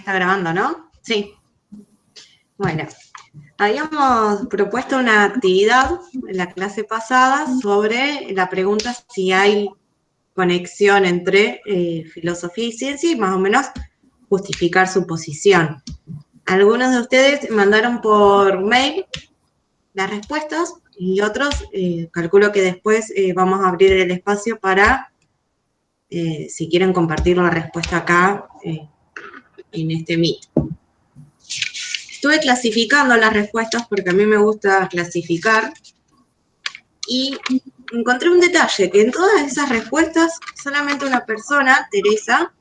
Está grabando, ¿no? Sí. Bueno, habíamos propuesto una actividad en la clase pasada sobre la pregunta si hay conexión entre filosofía y ciencia y más o menos justificar su posición. Algunos de ustedes mandaron por mail las respuestas y otros calculo que después vamos a abrir el espacio para, si quieren compartir la respuesta acá en este Meet. Estuve clasificando las respuestas porque a mí me gusta clasificar y encontré un detalle, que en todas esas respuestas solamente una persona, Teresa,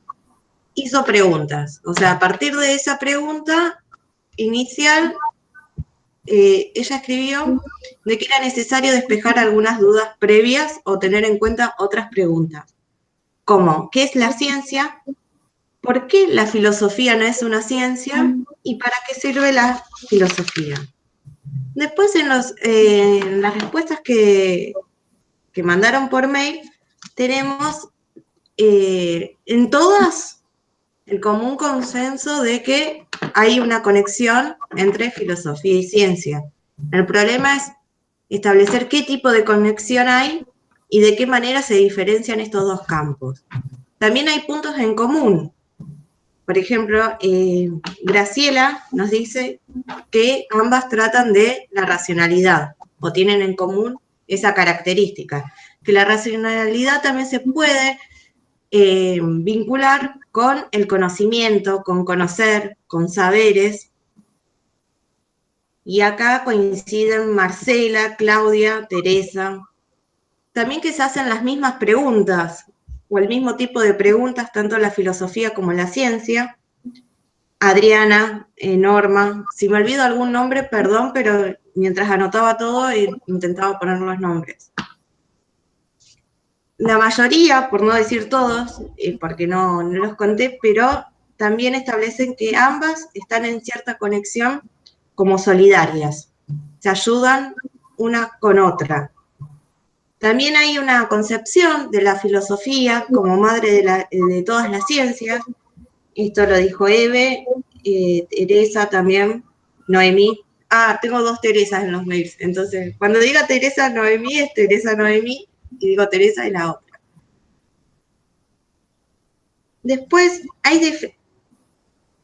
hizo preguntas. O sea, a partir de esa pregunta inicial, ella escribió de que era necesario despejar algunas dudas previas o tener en cuenta otras preguntas, como ¿qué es la ciencia? ¿Por qué la filosofía no es una ciencia? ¿Y para qué sirve la filosofía? Después en las respuestas que mandaron por mail, tenemos en todas el común consenso de que hay una conexión entre filosofía y ciencia. El problema es establecer qué tipo de conexión hay y de qué manera se diferencian estos dos campos. También hay puntos en común. Por ejemplo, Graciela nos dice que ambas tratan de la racionalidad o tienen en común esa característica, que la racionalidad también se puede vincular con el conocimiento, con conocer, con saberes. Y acá coinciden Marcela, Claudia, Teresa. También que se hacen las mismas preguntas o el mismo tipo de preguntas, tanto la filosofía como la ciencia. Adriana, Norma, si me olvido algún nombre, perdón, pero mientras anotaba todo intentaba poner los nombres. La mayoría, por no decir todos, porque no los conté, pero también establecen que ambas están en cierta conexión como solidarias, se ayudan una con otra. También hay una concepción de la filosofía como madre de todas las ciencias. Esto lo dijo Eve, Teresa también, Noemí. Ah, tengo dos Teresas en los mails. Entonces, cuando diga Teresa Noemí, es Teresa Noemí, y digo Teresa y la otra. Después hay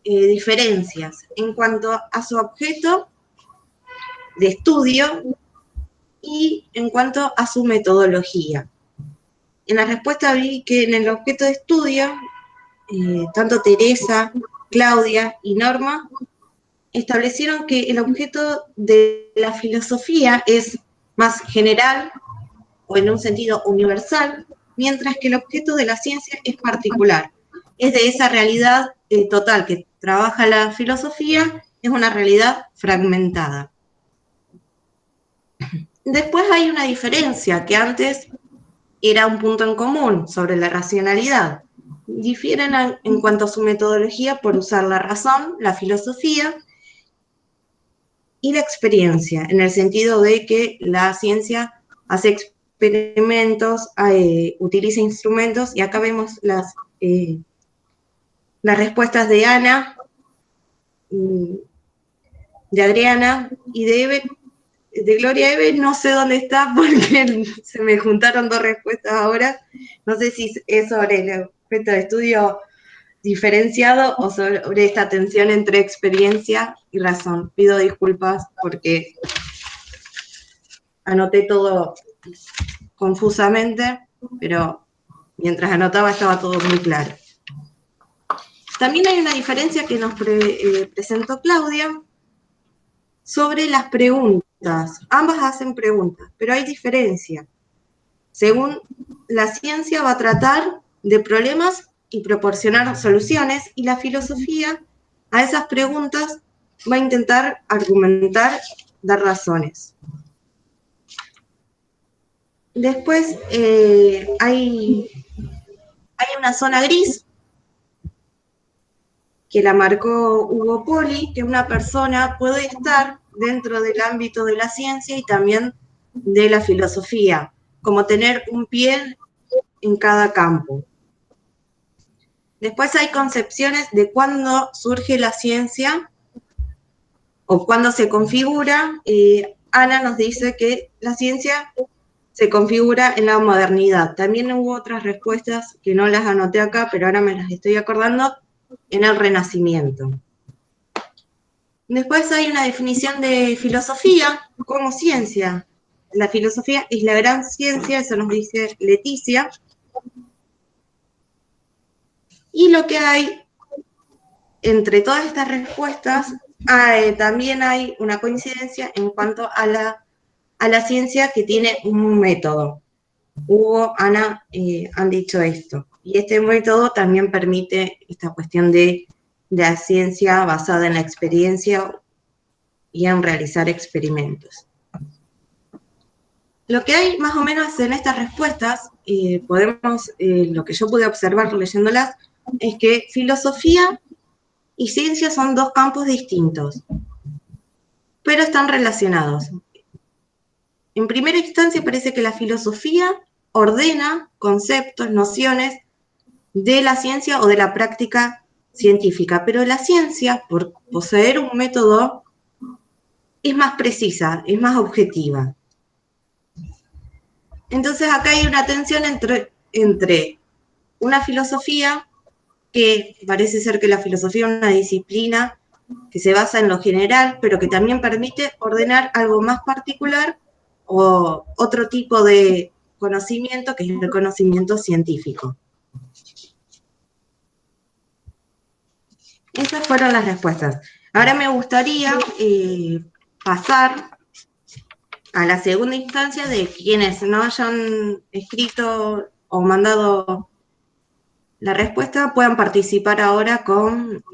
diferencias en cuanto a su objeto de estudio y en cuanto a su metodología. En la respuesta vi que en el objeto de estudio, tanto Teresa, Claudia y Norma establecieron que el objeto de la filosofía es más general o en un sentido universal, mientras que el objeto de la ciencia es particular. Es de esa realidad total que trabaja la filosofía, es una realidad fragmentada. Después hay una diferencia que antes era un punto en común sobre la racionalidad. Difieren en cuanto a su metodología por usar la razón, la filosofía y la experiencia, en el sentido de que la ciencia hace experimentos, utiliza instrumentos, y acá vemos las respuestas de Ana, de Adriana y de Eve. De Gloria Eve no sé dónde está porque se me juntaron dos respuestas ahora. No sé si es sobre el objeto de estudio diferenciado o sobre esta tensión entre experiencia y razón. Pido disculpas porque anoté todo confusamente, pero mientras anotaba estaba todo muy claro. También hay una diferencia que nos presentó Claudia sobre las preguntas. Ambas hacen preguntas, pero hay diferencia. Según la ciencia va a tratar de problemas y proporcionar soluciones, y la filosofía a esas preguntas va a intentar argumentar, dar razones. Después hay una zona gris que la marcó Hugo Poli, que una persona puede estar dentro del ámbito de la ciencia y también de la filosofía, como tener un pie en cada campo. Después hay concepciones de cuándo surge la ciencia o cuándo se configura. Ana nos dice que la ciencia se configura en la modernidad. También hubo otras respuestas que no las anoté acá, pero ahora me las estoy acordando, en el Renacimiento. Después hay una definición de filosofía como ciencia. La filosofía es la gran ciencia, eso nos dice Leticia. Y lo que hay entre todas estas respuestas, también hay una coincidencia en cuanto a la ciencia que tiene un método. Hugo, Ana, han dicho esto. Y este método también permite esta cuestión de la ciencia basada en la experiencia y en realizar experimentos. Lo que hay más o menos en estas respuestas, lo que yo pude observar leyéndolas, es que filosofía y ciencia son dos campos distintos, pero están relacionados. En primera instancia parece que la filosofía ordena conceptos, nociones de la ciencia o de la práctica científica, pero la ciencia, por poseer un método, es más precisa, es más objetiva. Entonces acá hay una tensión entre una filosofía, que parece ser que la filosofía es una disciplina que se basa en lo general, pero que también permite ordenar algo más particular o otro tipo de conocimiento, que es el conocimiento científico. Esas fueron las respuestas. Ahora me gustaría pasar a la segunda instancia de quienes no hayan escrito o mandado la respuesta puedan participar ahora con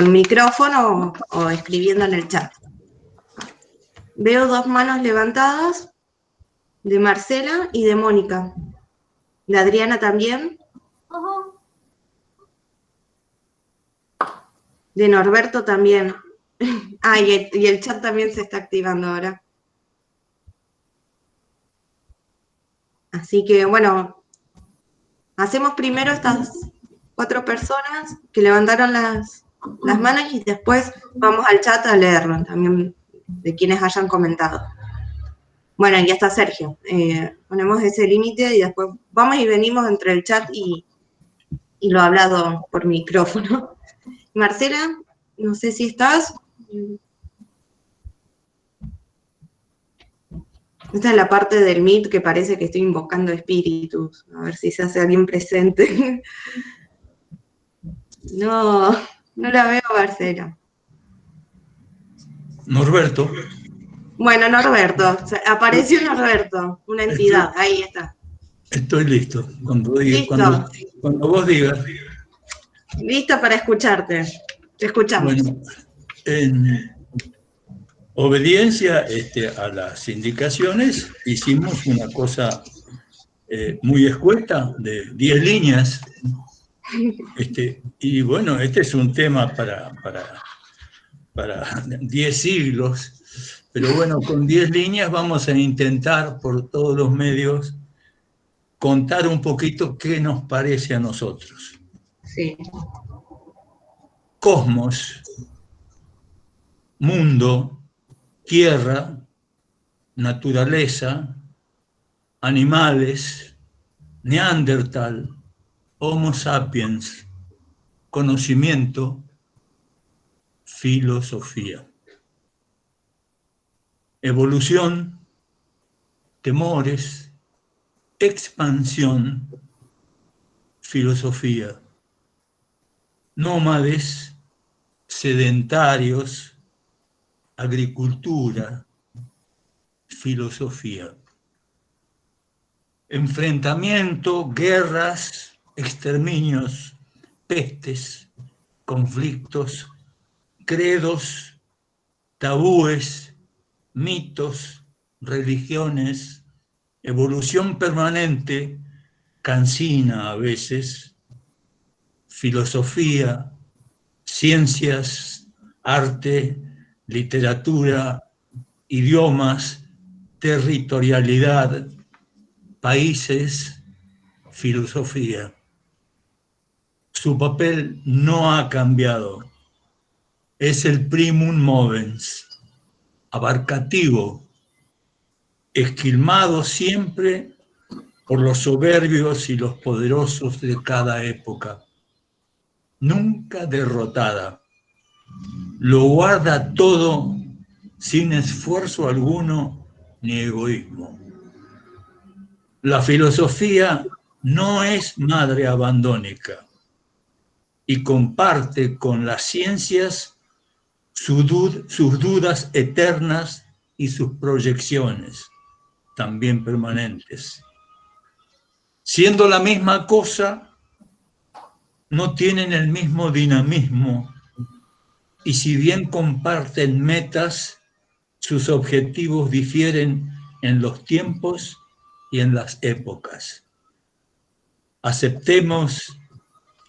micrófono o escribiendo en el chat. Veo dos manos levantadas, de Marcela y de Mónica. ¿De Adriana también? De Norberto también. Ah, y el chat también se está activando ahora. Así que, bueno, hacemos primero estas 4 personas que levantaron las manos y después vamos al chat a leerlo también, de quienes hayan comentado. Bueno, ya está Sergio. Ponemos ese límite y después vamos y venimos entre el chat y lo hablado por micrófono. Marcela, no sé si estás. Esta es la parte del Meet que parece que estoy invocando espíritus. A ver si se hace alguien presente. No, no la veo, Marcela. Norberto. Bueno, Norberto. Apareció Norberto, una entidad. Ahí está. Estoy listo. Cuando vos digas. Listo para escucharte. Te escuchamos. Bueno, en obediencia a las indicaciones, hicimos una cosa muy escueta, de 10 líneas. Y bueno, este es un tema para 10 siglos, pero bueno, con 10 líneas vamos a intentar por todos los medios contar un poquito qué nos parece a nosotros. Sí. Cosmos, mundo, tierra, naturaleza, animales, Neandertal, Homo sapiens, conocimiento, filosofía. Evolución, temores, expansión, filosofía. Nómades, sedentarios, agricultura, filosofía. Enfrentamiento, guerras, exterminios, pestes, conflictos, credos, tabúes, mitos, religiones, evolución permanente, cansina a veces, filosofía, ciencias, arte, literatura, idiomas, territorialidad, países, filosofía. su papel no ha cambiado. Es el primum movens, abarcativo, esquilmado siempre por los soberbios y los poderosos de cada época. Nunca derrotada. Lo guarda todo sin esfuerzo alguno ni egoísmo. La filosofía no es madre abandónica y comparte con las ciencias sus dudas eternas y sus proyecciones, también permanentes. Siendo la misma cosa, no tienen el mismo dinamismo y si bien comparten metas, sus objetivos difieren en los tiempos y en las épocas. Aceptemos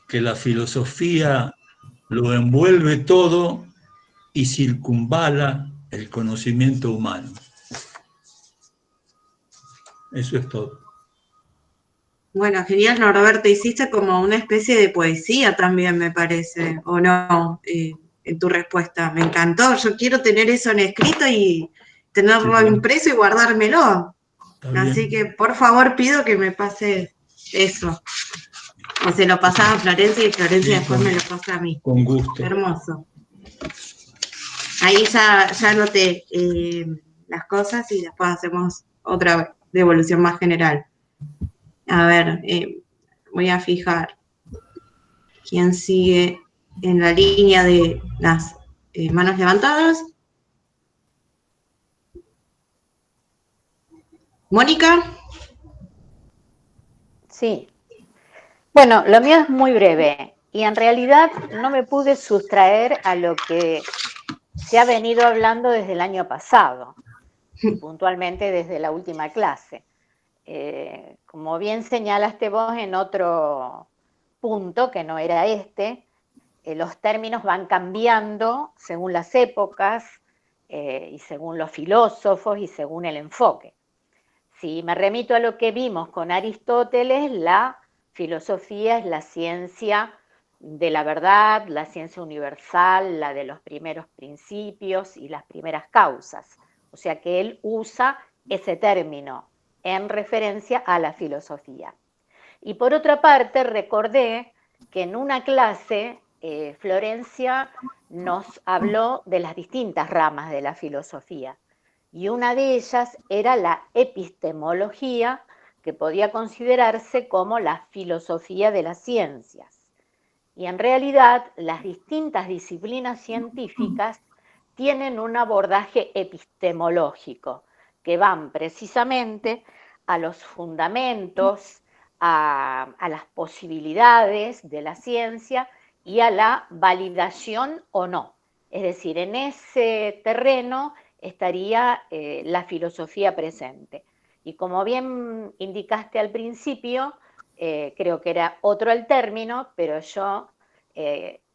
que la filosofía lo envuelve todo y circunvala el conocimiento humano. Eso es todo. Bueno, genial, Norberto. Hiciste como una especie de poesía también, me parece, ¿o no? En tu respuesta. Me encantó. Yo quiero tener eso en escrito y tenerlo Sí, impreso y guardármelo. Así bien. que, por favor, pido que me pase eso. O se lo pasás a Florencia y Florencia Sí, después me lo pasa a mí. con gusto. Hermoso. Ahí ya anoté las cosas y después hacemos otra devolución más general. A ver, voy a fijar quién sigue en la línea de las manos levantadas. Mónica. Sí. Bueno, lo mío es muy breve y en realidad no me pude sustraer a lo que se ha venido hablando desde el año pasado y puntualmente desde la última clase. Como bien señalaste vos en otro punto, que no era este, los términos van cambiando según las épocas y según los filósofos y según el enfoque. Si me remito a lo que vimos con Aristóteles, la filosofía es la ciencia de la verdad, la ciencia universal, la de los primeros principios y las primeras causas. O sea que él usa ese término en referencia a la filosofía. Y por otra parte, recordé que en una clase Florencia nos habló de las distintas ramas de la filosofía. Y una de ellas era la epistemología, que podía considerarse como la filosofía de las ciencias. Y en realidad las distintas disciplinas científicas tienen un abordaje epistemológico, que van precisamente a los fundamentos, a las posibilidades de la ciencia y a la validación o no. Es decir, en ese terreno estaría la filosofía presente. Y como bien indicaste al principio, creo que era otro el término, pero yo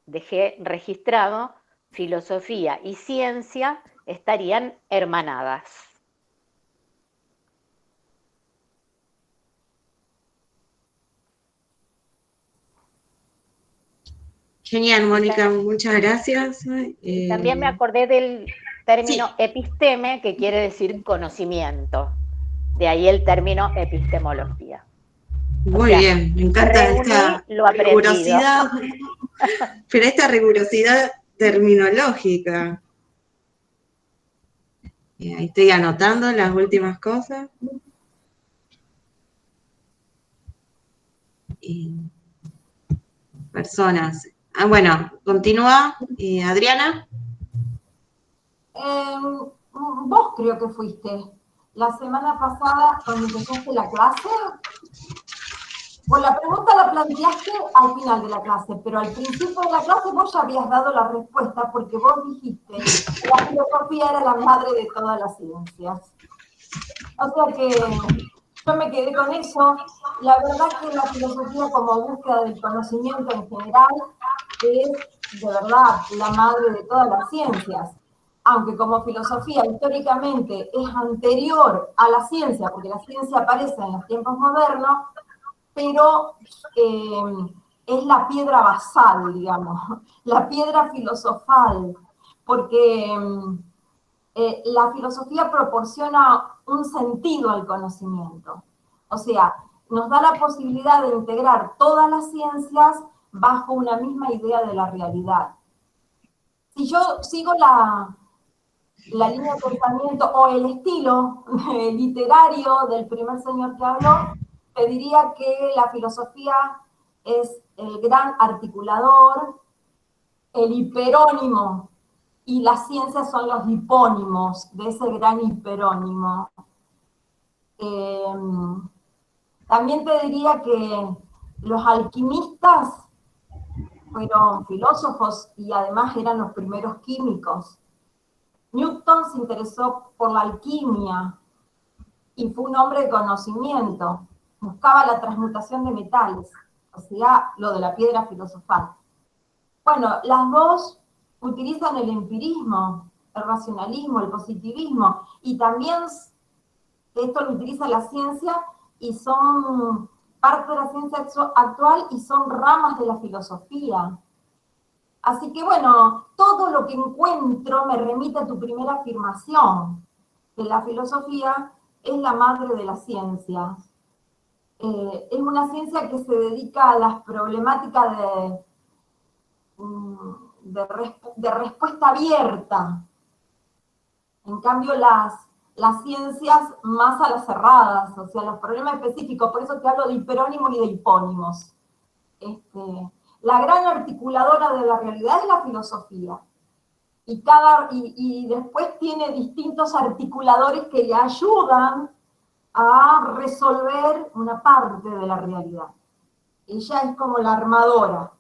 dejé registrado filosofía y ciencia estarían hermanadas. Genial, Mónica, muchas gracias. También me acordé del término Sí. episteme, que quiere decir conocimiento. De ahí el término epistemología. Muy bien, me encanta reuní esta lo aprendido. rigurosidad, pero esta rigurosidad terminológica. Ahí estoy anotando las últimas cosas. Personas. Bueno, continúa, Adriana. Vos creo que fuiste. La semana pasada, cuando empezaste la clase, pues la pregunta la planteaste al final de la clase, pero al principio de la clase vos ya habías dado la respuesta porque vos dijiste que la filosofía era la madre de todas las ciencias. O sea que yo me quedé con eso. La verdad que la filosofía como búsqueda del conocimiento en general es de verdad la madre de todas las ciencias. Aunque como filosofía históricamente es anterior a la ciencia, porque la ciencia aparece en los tiempos modernos, pero es la piedra basal, digamos, la piedra filosofal, porque la filosofía proporciona un sentido al conocimiento. O sea, nos da la posibilidad de integrar todas las ciencias bajo una misma idea de la realidad. Si yo sigo la línea de pensamiento o el estilo literario del primer señor que habló, te diría que la filosofía es el gran articulador, el hiperónimo, y las ciencias son los hipónimos de ese gran hiperónimo. También te diría que los alquimistas fueron filósofos y además eran los primeros químicos. Newton se interesó por la alquimia y fue un hombre de conocimiento. Buscaba la transmutación de metales, o sea, lo de la piedra filosofal. Bueno, las dos utilizan el empirismo, el racionalismo, el positivismo, y también esto lo utiliza la ciencia y son parte de la ciencia actual y son ramas de la filosofía. Así que bueno, todo lo que encuentro me remite a tu primera afirmación, que la filosofía es la madre de las ciencias. Es una ciencia que se dedica a las problemáticas de respuesta abierta. En cambio, las ciencias más a las cerradas, o sea, los problemas específicos, por eso te hablo de hiperónimos y de hipónimos. La gran articuladora de la realidad es la filosofía. Y después tiene distintos articuladores que le ayudan a resolver una parte de la realidad. Ella es como la armadora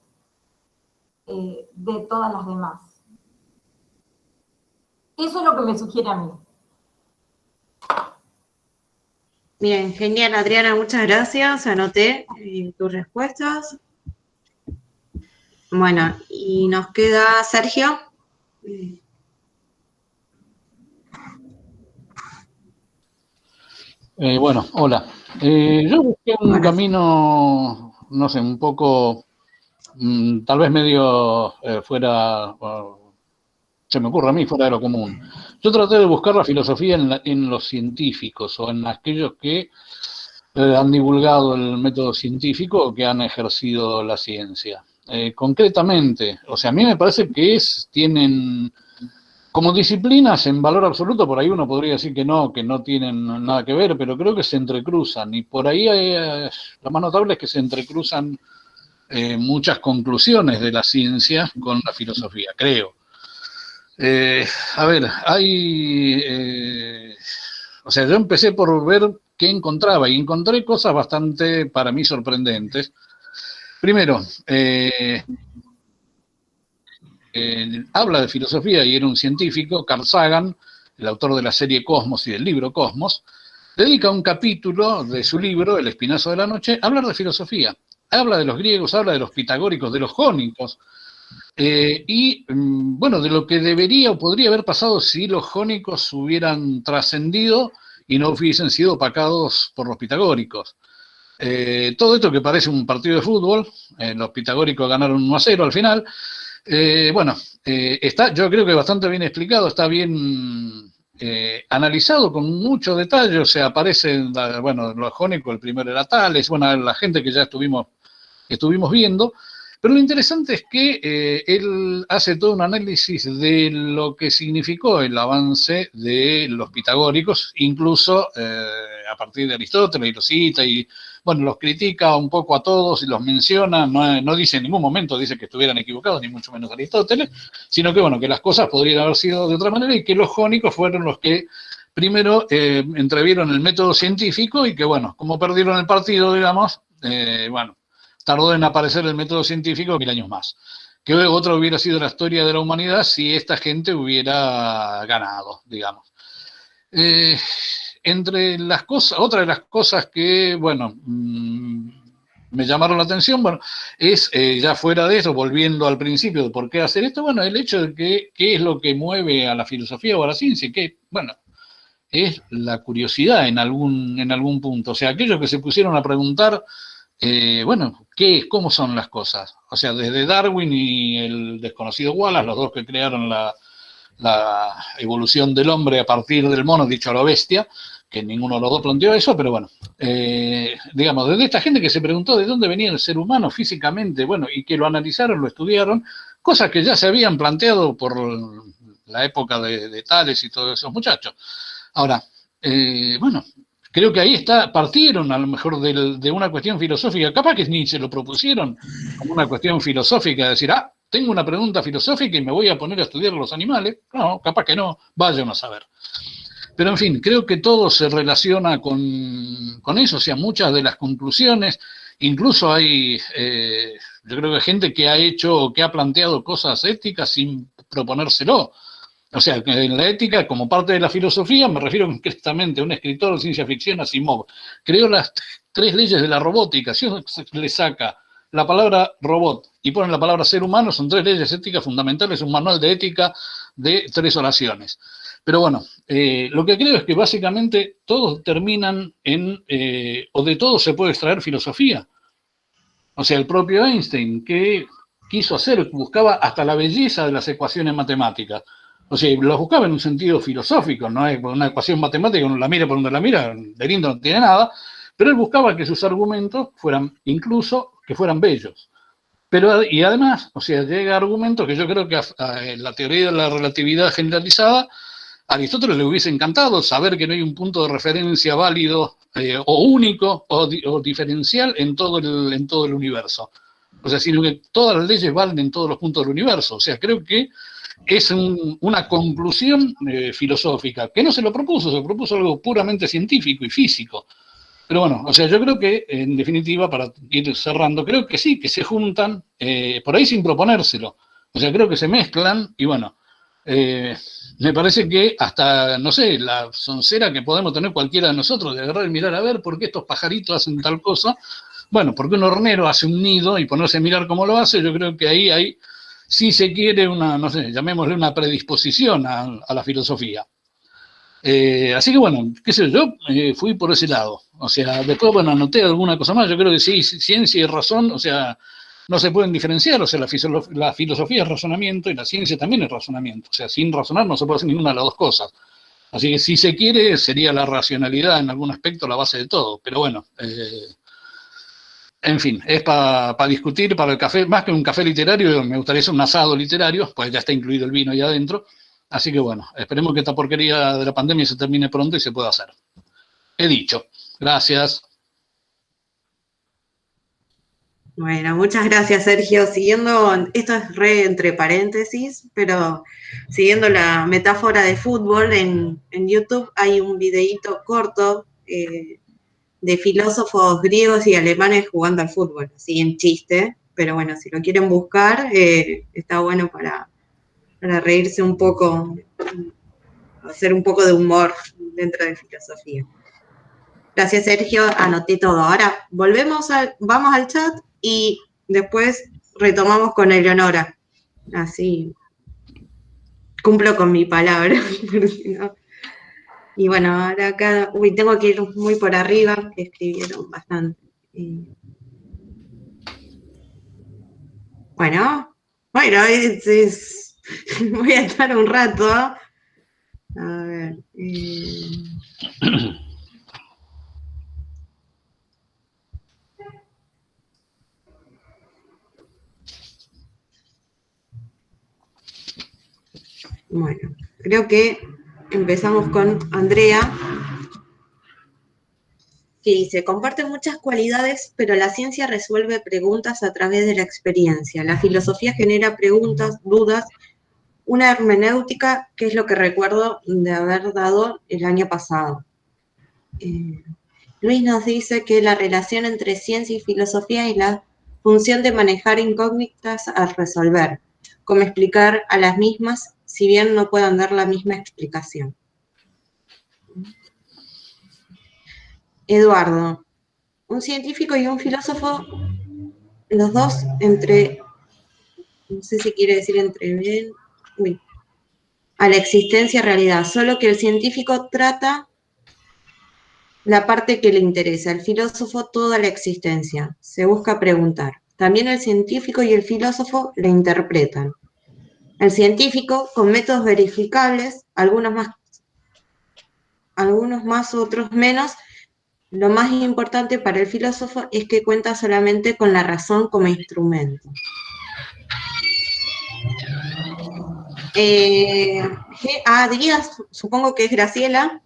de todas las demás. Eso es lo que me sugiere a mí. Bien, genial, Adriana, muchas gracias. Anoté tus respuestas. Bueno, y nos queda Sergio. Bueno, hola. Yo busqué un camino, no sé, un poco, tal vez medio fuera, se me ocurre a mí, fuera de lo común. Yo traté de buscar la filosofía en los científicos o en aquellos que han divulgado el método científico o que han ejercido la ciencia. Concretamente, o sea, a mí me parece que tienen como disciplinas en valor absoluto, por ahí uno podría decir que no tienen nada que ver, pero creo que se entrecruzan y por ahí lo más notable es que se entrecruzan muchas conclusiones de la ciencia con la filosofía, creo. A ver, o sea, yo empecé por ver qué encontraba y encontré cosas bastante, para mí, sorprendentes. Primero, habla de filosofía y era un científico, Carl Sagan, el autor de la serie Cosmos y del libro Cosmos, dedica un capítulo de su libro, El Espinazo de la Noche, a hablar de filosofía. Habla de los griegos, habla de los pitagóricos, de los jónicos, y bueno, de lo que debería o podría haber pasado si los jónicos hubieran trascendido y no hubiesen sido opacados por los pitagóricos. Todo esto que parece un partido de fútbol, los pitagóricos ganaron 1-0 al final. Bueno, está, yo creo que bastante bien explicado, está bien analizado con mucho detalle, o sea, aparecen, bueno, los jónicos, el primero era Tales, bueno, la gente que ya estuvimos viendo, pero lo interesante es que él hace todo un análisis de lo que significó el avance de los pitagóricos, incluso a partir de Aristóteles, y los cita, y bueno, los critica un poco a todos y los menciona, no dice en ningún momento, dice que estuvieran equivocados, ni mucho menos Aristóteles, sino que bueno, que las cosas podrían haber sido de otra manera y que los jónicos fueron los que primero entrevieron el método científico y que bueno, como perdieron el partido, digamos, bueno, tardó en aparecer el método científico 1000 años más. Que otra hubiera sido la historia de la humanidad si esta gente hubiera ganado, digamos. Entre las cosas, otra de las cosas que, bueno, me llamaron la atención, bueno, es ya fuera de eso, volviendo al principio de por qué hacer esto, bueno, el hecho de que qué es lo que mueve a la filosofía o a la ciencia, que, bueno, es la curiosidad en algún punto. O sea, aquellos que se pusieron a preguntar, bueno, ¿Cómo son las cosas? O sea, desde Darwin y el desconocido Wallace, los dos que crearon la evolución del hombre a partir del mono, dicho a la bestia, que ninguno de los dos planteó eso, pero bueno, digamos, desde esta gente que se preguntó de dónde venía el ser humano físicamente, bueno, y que lo analizaron, lo estudiaron, cosas que ya se habían planteado por la época de Tales y todos esos muchachos. Ahora, bueno, creo que ahí partieron a lo mejor de una cuestión filosófica, capaz que ni se lo propusieron como una cuestión filosófica, de decir, tengo una pregunta filosófica y me voy a poner a estudiar los animales. No, capaz que no, vayan a saber. Pero en fin, creo que todo se relaciona con eso, o sea, muchas de las conclusiones, incluso hay, yo creo que hay gente que ha hecho o que ha planteado cosas éticas sin proponérselo. O sea, en la ética, como parte de la filosofía, me refiero concretamente a un escritor de ciencia ficción, Asimov. Creó las 3 leyes de la robótica. Si uno le saca la palabra robot y pone la palabra ser humano, son 3 leyes éticas fundamentales, un manual de ética de 3 oraciones. Pero bueno, lo que creo es que básicamente todos terminan o de todo se puede extraer filosofía. O sea, el propio Einstein, que quiso hacer, buscaba hasta la belleza de las ecuaciones matemáticas. O sea, lo buscaba en un sentido filosófico, no es una ecuación matemática, uno la mira por donde la mira, de lindo no tiene nada, pero él buscaba que sus argumentos fueran, incluso, que fueran bellos. Pero, y además, o sea, llega a argumentos que yo creo que en la teoría de la relatividad generalizada, a Aristóteles le hubiese encantado saber que no hay un punto de referencia válido o único o diferencial en todo el universo. O sea, sino que todas las leyes valen en todos los puntos del universo. O sea, creo que es una conclusión filosófica, que no se lo propuso, se propuso algo puramente científico y físico. Pero bueno, o sea, yo creo que, en definitiva, para ir cerrando, creo que sí, que se juntan, por ahí sin proponérselo. O sea, creo que se mezclan y bueno, me parece que hasta, no sé, la soncera que podemos tener cualquiera de nosotros, de agarrar y mirar a ver por qué estos pajaritos hacen tal cosa, bueno, porque un hornero hace un nido y ponerse a mirar cómo lo hace, yo creo que ahí hay, si se quiere, una, no sé, llamémosle una predisposición a la filosofía. Así que bueno, qué sé yo, fui por ese lado. O sea, después, bueno, anoté alguna cosa más, yo creo que sí, ciencia y razón, o sea, no se pueden diferenciar, o sea, la filosofía es razonamiento y la ciencia también es razonamiento. O sea, sin razonar no se puede hacer ninguna de las dos cosas. Así que si se quiere, sería la racionalidad en algún aspecto la base de todo. Pero bueno, en fin, es para discutir, para el café, más que un café literario, me gustaría hacer un asado literario, pues ya está incluido el vino ahí adentro. Así que bueno, esperemos que esta porquería de la pandemia se termine pronto y se pueda hacer. He dicho. Gracias. Bueno, muchas gracias, Sergio. Siguiendo, esto es re entre paréntesis, pero siguiendo la metáfora de fútbol, en YouTube hay un videíto corto de filósofos griegos y alemanes jugando al fútbol, así en chiste, pero bueno, si lo quieren buscar, está bueno para reírse un poco, hacer un poco de humor dentro de filosofía. Gracias, Sergio, anoté todo. Ahora vamos al chat y después retomamos con Eleonora. Así cumplo con mi palabra. Y bueno, ahora acá, tengo que ir muy por arriba, que escribieron bastante. Bueno, voy a estar un rato. A ver. Bueno, creo que empezamos con Andrea, que dice, comparten muchas cualidades, pero la ciencia resuelve preguntas a través de la experiencia. La filosofía genera preguntas, dudas, una hermenéutica, que es lo que recuerdo de haber dado el año pasado. Luis nos dice que la relación entre ciencia y filosofía es la función de manejar incógnitas a resolver, como explicar a las mismas, si bien no puedan dar la misma explicación. Eduardo, un científico y un filósofo, los dos no sé si quiere decir a la existencia realidad, solo que el científico trata la parte que le interesa. El filósofo, toda la existencia. Se busca preguntar. También el científico y el filósofo le interpretan. El científico, con métodos verificables, algunos más, otros menos. Lo más importante para el filósofo es que cuenta solamente con la razón como instrumento. Díaz, supongo que es Graciela.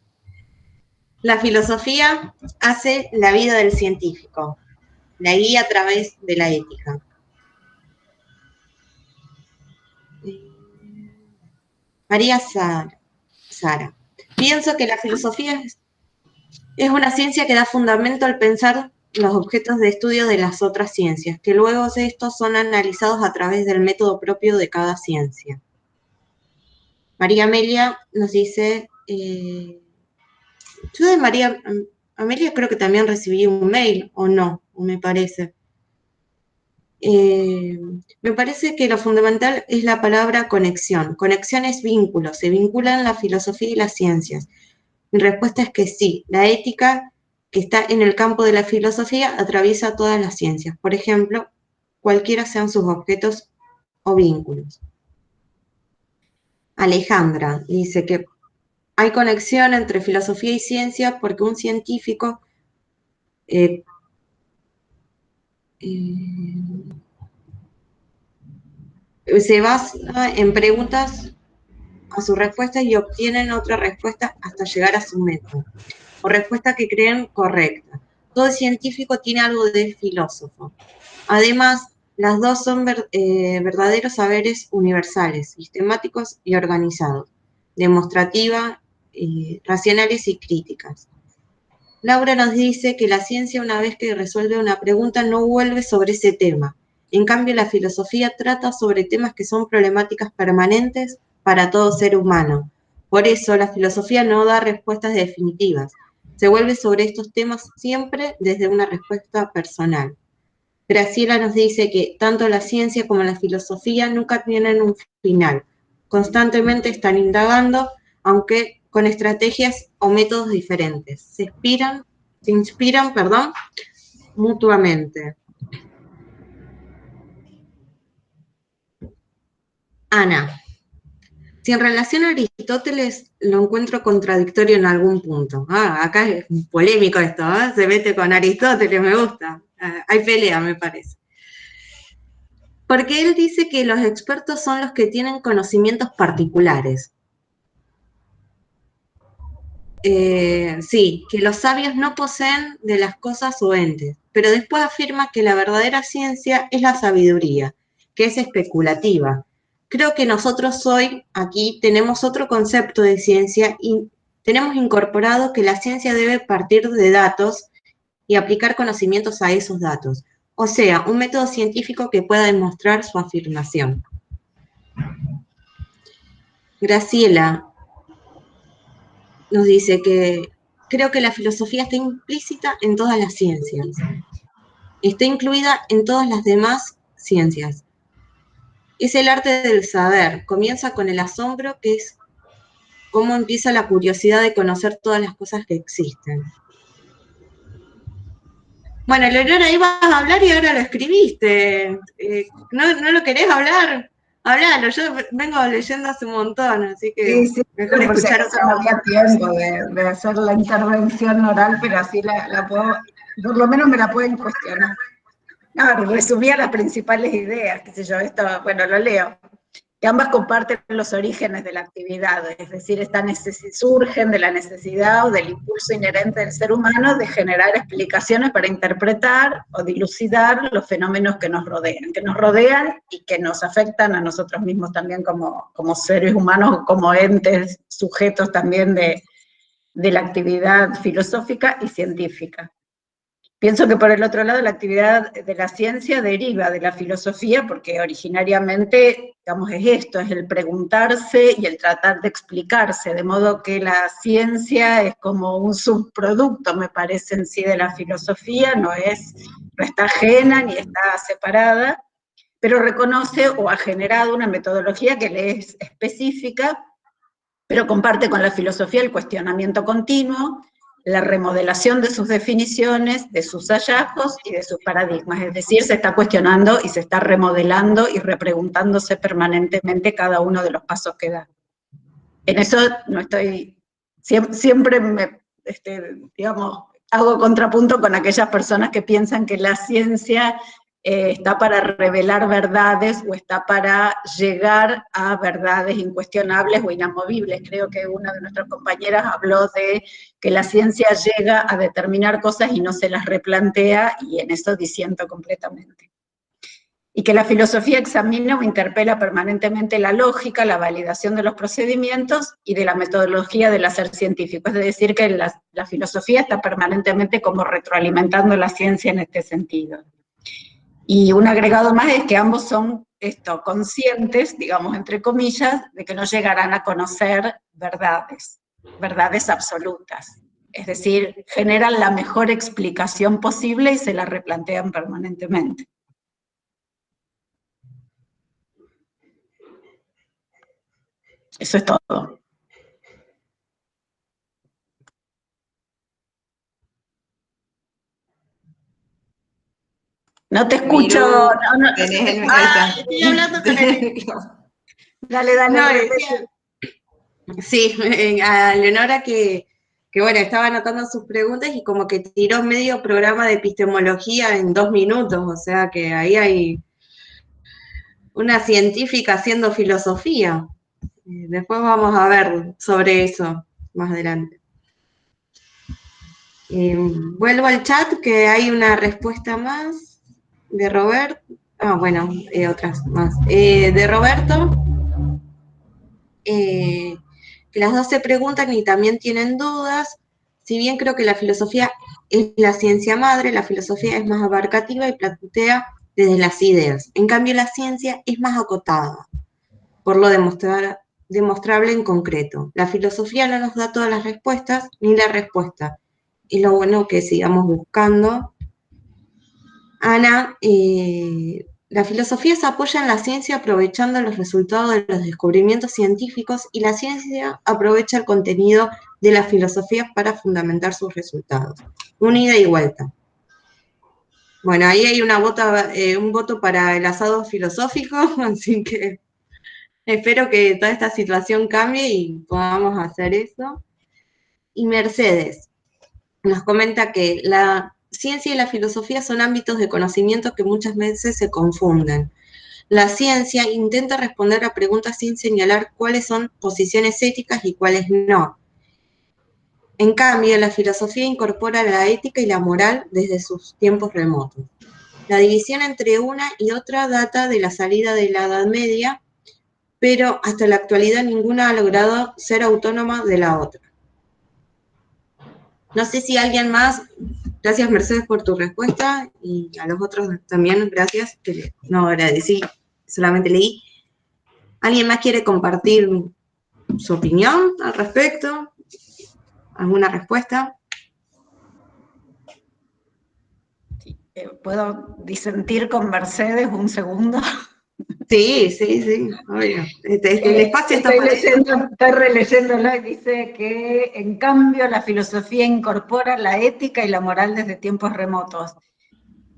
La filosofía hace la vida del científico, la guía a través de la ética. María Sara. Pienso que la filosofía es una ciencia que da fundamento al pensar los objetos de estudio de las otras ciencias, que luego de estos son analizados a través del método propio de cada ciencia. María Amelia nos dice, yo de María Amelia creo que también recibí un mail, o no, o me parece. Me parece que lo fundamental es la palabra conexión. Conexión es vínculo, se vinculan la filosofía y las ciencias. Mi respuesta es que sí, la ética que está en el campo de la filosofía atraviesa todas las ciencias. Por ejemplo, cualquiera sean sus objetos o vínculos. Alejandra dice que hay conexión entre filosofía y ciencia porque un científico se basa en preguntas a sus respuestas y obtienen otra respuesta hasta llegar a su método, o respuesta que creen correcta. Todo científico tiene algo de filósofo. Además, las dos son verdaderos saberes universales, sistemáticos y organizados, demostrativa, racionales y críticas. Laura nos dice que la ciencia, una vez que resuelve una pregunta, no vuelve sobre ese tema. En cambio, la filosofía trata sobre temas que son problemáticas permanentes para todo ser humano. Por eso, la filosofía no da respuestas definitivas. Se vuelve sobre estos temas siempre desde una respuesta personal. Graciela nos dice que tanto la ciencia como la filosofía nunca tienen un final. Constantemente están indagando, aunque con estrategias o métodos diferentes. Se inspiran, mutuamente. Ana, si en relación a Aristóteles lo encuentro contradictorio en algún punto. Acá es polémico esto, ¿eh? Se mete con Aristóteles, me gusta. Hay pelea, me parece. Porque él dice que los expertos son los que tienen conocimientos particulares. Sí, que los sabios no poseen de las cosas o entes, pero después afirma que la verdadera ciencia es la sabiduría, que es especulativa. Creo que nosotros hoy aquí tenemos otro concepto de ciencia y tenemos incorporado que la ciencia debe partir de datos y aplicar conocimientos a esos datos. O sea, un método científico que pueda demostrar su afirmación. Graciela nos dice que creo que la filosofía está implícita en todas las ciencias. Está incluida en todas las demás ciencias. Es el arte del saber. Comienza con el asombro, que es cómo empieza la curiosidad de conocer todas las cosas que existen. Bueno, Leonora, ibas a hablar y ahora lo escribiste. ¿No lo querés hablar? Hablalo, yo vengo leyendo hace un montón, así que sí, mejor escuchar otra no había tiempo de hacer la intervención oral, pero así la puedo, por lo menos me la pueden cuestionar. No, resumía las principales ideas, qué sé yo, esto, bueno, lo leo. Que ambas comparten los orígenes de la actividad, es decir, surgen de la necesidad o del impulso inherente del ser humano de generar explicaciones para interpretar o dilucidar los fenómenos que nos rodean y que nos afectan a nosotros mismos también como seres humanos, como entes, sujetos también de la actividad filosófica y científica. Pienso que por el otro lado la actividad de la ciencia deriva de la filosofía porque originariamente, digamos, es esto, es el preguntarse y el tratar de explicarse, de modo que la ciencia es como un subproducto, me parece, en sí de la filosofía, no está ajena ni está separada, pero reconoce o ha generado una metodología que le es específica, pero comparte con la filosofía el cuestionamiento continuo la remodelación de sus definiciones, de sus hallazgos y de sus paradigmas. Es decir, se está cuestionando y se está remodelando y repreguntándose permanentemente cada uno de los pasos que da. En eso no estoy, siempre digamos, hago contrapunto con aquellas personas que piensan que la ciencia está para revelar verdades o está para llegar a verdades incuestionables o inamovibles. Creo que una de nuestras compañeras habló de que la ciencia llega a determinar cosas y no se las replantea, y en eso disiento completamente. Y que la filosofía examina o interpela permanentemente la lógica, la validación de los procedimientos y de la metodología del hacer científico. Es decir, que la filosofía está permanentemente como retroalimentando la ciencia en este sentido. Y un agregado más es que ambos son conscientes, digamos, entre comillas, de que no llegarán a conocer verdades absolutas. Es decir, generan la mejor explicación posible y se la replantean permanentemente. Eso es todo. No te escucho. Estoy hablando con el micrófono. Dale. Sí, a Leonora que bueno, estaba anotando sus preguntas y como que tiró medio programa de epistemología en 2 minutos, o sea que ahí hay una científica haciendo filosofía. Después vamos a ver sobre eso más adelante. Vuelvo al chat, que hay una respuesta más de Roberto. Otras más. De Roberto, que las dos se preguntan y también tienen dudas. Si bien creo que la filosofía es la ciencia madre, la filosofía es más abarcativa y plantea desde las ideas. En cambio, la ciencia es más acotada, por lo demostrable en concreto. La filosofía no nos da todas las respuestas, ni la respuesta. Es lo bueno que sigamos buscando. Ana, la filosofía se apoya en la ciencia aprovechando los resultados de los descubrimientos científicos, y la ciencia aprovecha el contenido de la filosofía para fundamentar sus resultados. Una ida y vuelta. Bueno, ahí hay un voto para el asado filosófico, así que espero que toda esta situación cambie y podamos hacer eso. Y Mercedes nos comenta que la ciencia y la filosofía son ámbitos de conocimiento que muchas veces se confunden. La ciencia intenta responder a preguntas sin señalar cuáles son posiciones éticas y cuáles no. En cambio, la filosofía incorpora la ética y la moral desde sus tiempos remotos. La división entre una y otra data de la salida de la Edad Media, pero hasta la actualidad ninguna ha logrado ser autónoma de la otra. No sé si alguien más, gracias Mercedes por tu respuesta, y a los otros también gracias, que no agradecí, solamente leí. ¿Alguien más quiere compartir su opinión al respecto? ¿Alguna respuesta? ¿Puedo disentir con Mercedes un segundo? Sí, obvio. El espacio está para eso. Estoy releyéndolo y dice que, en cambio, la filosofía incorpora la ética y la moral desde tiempos remotos.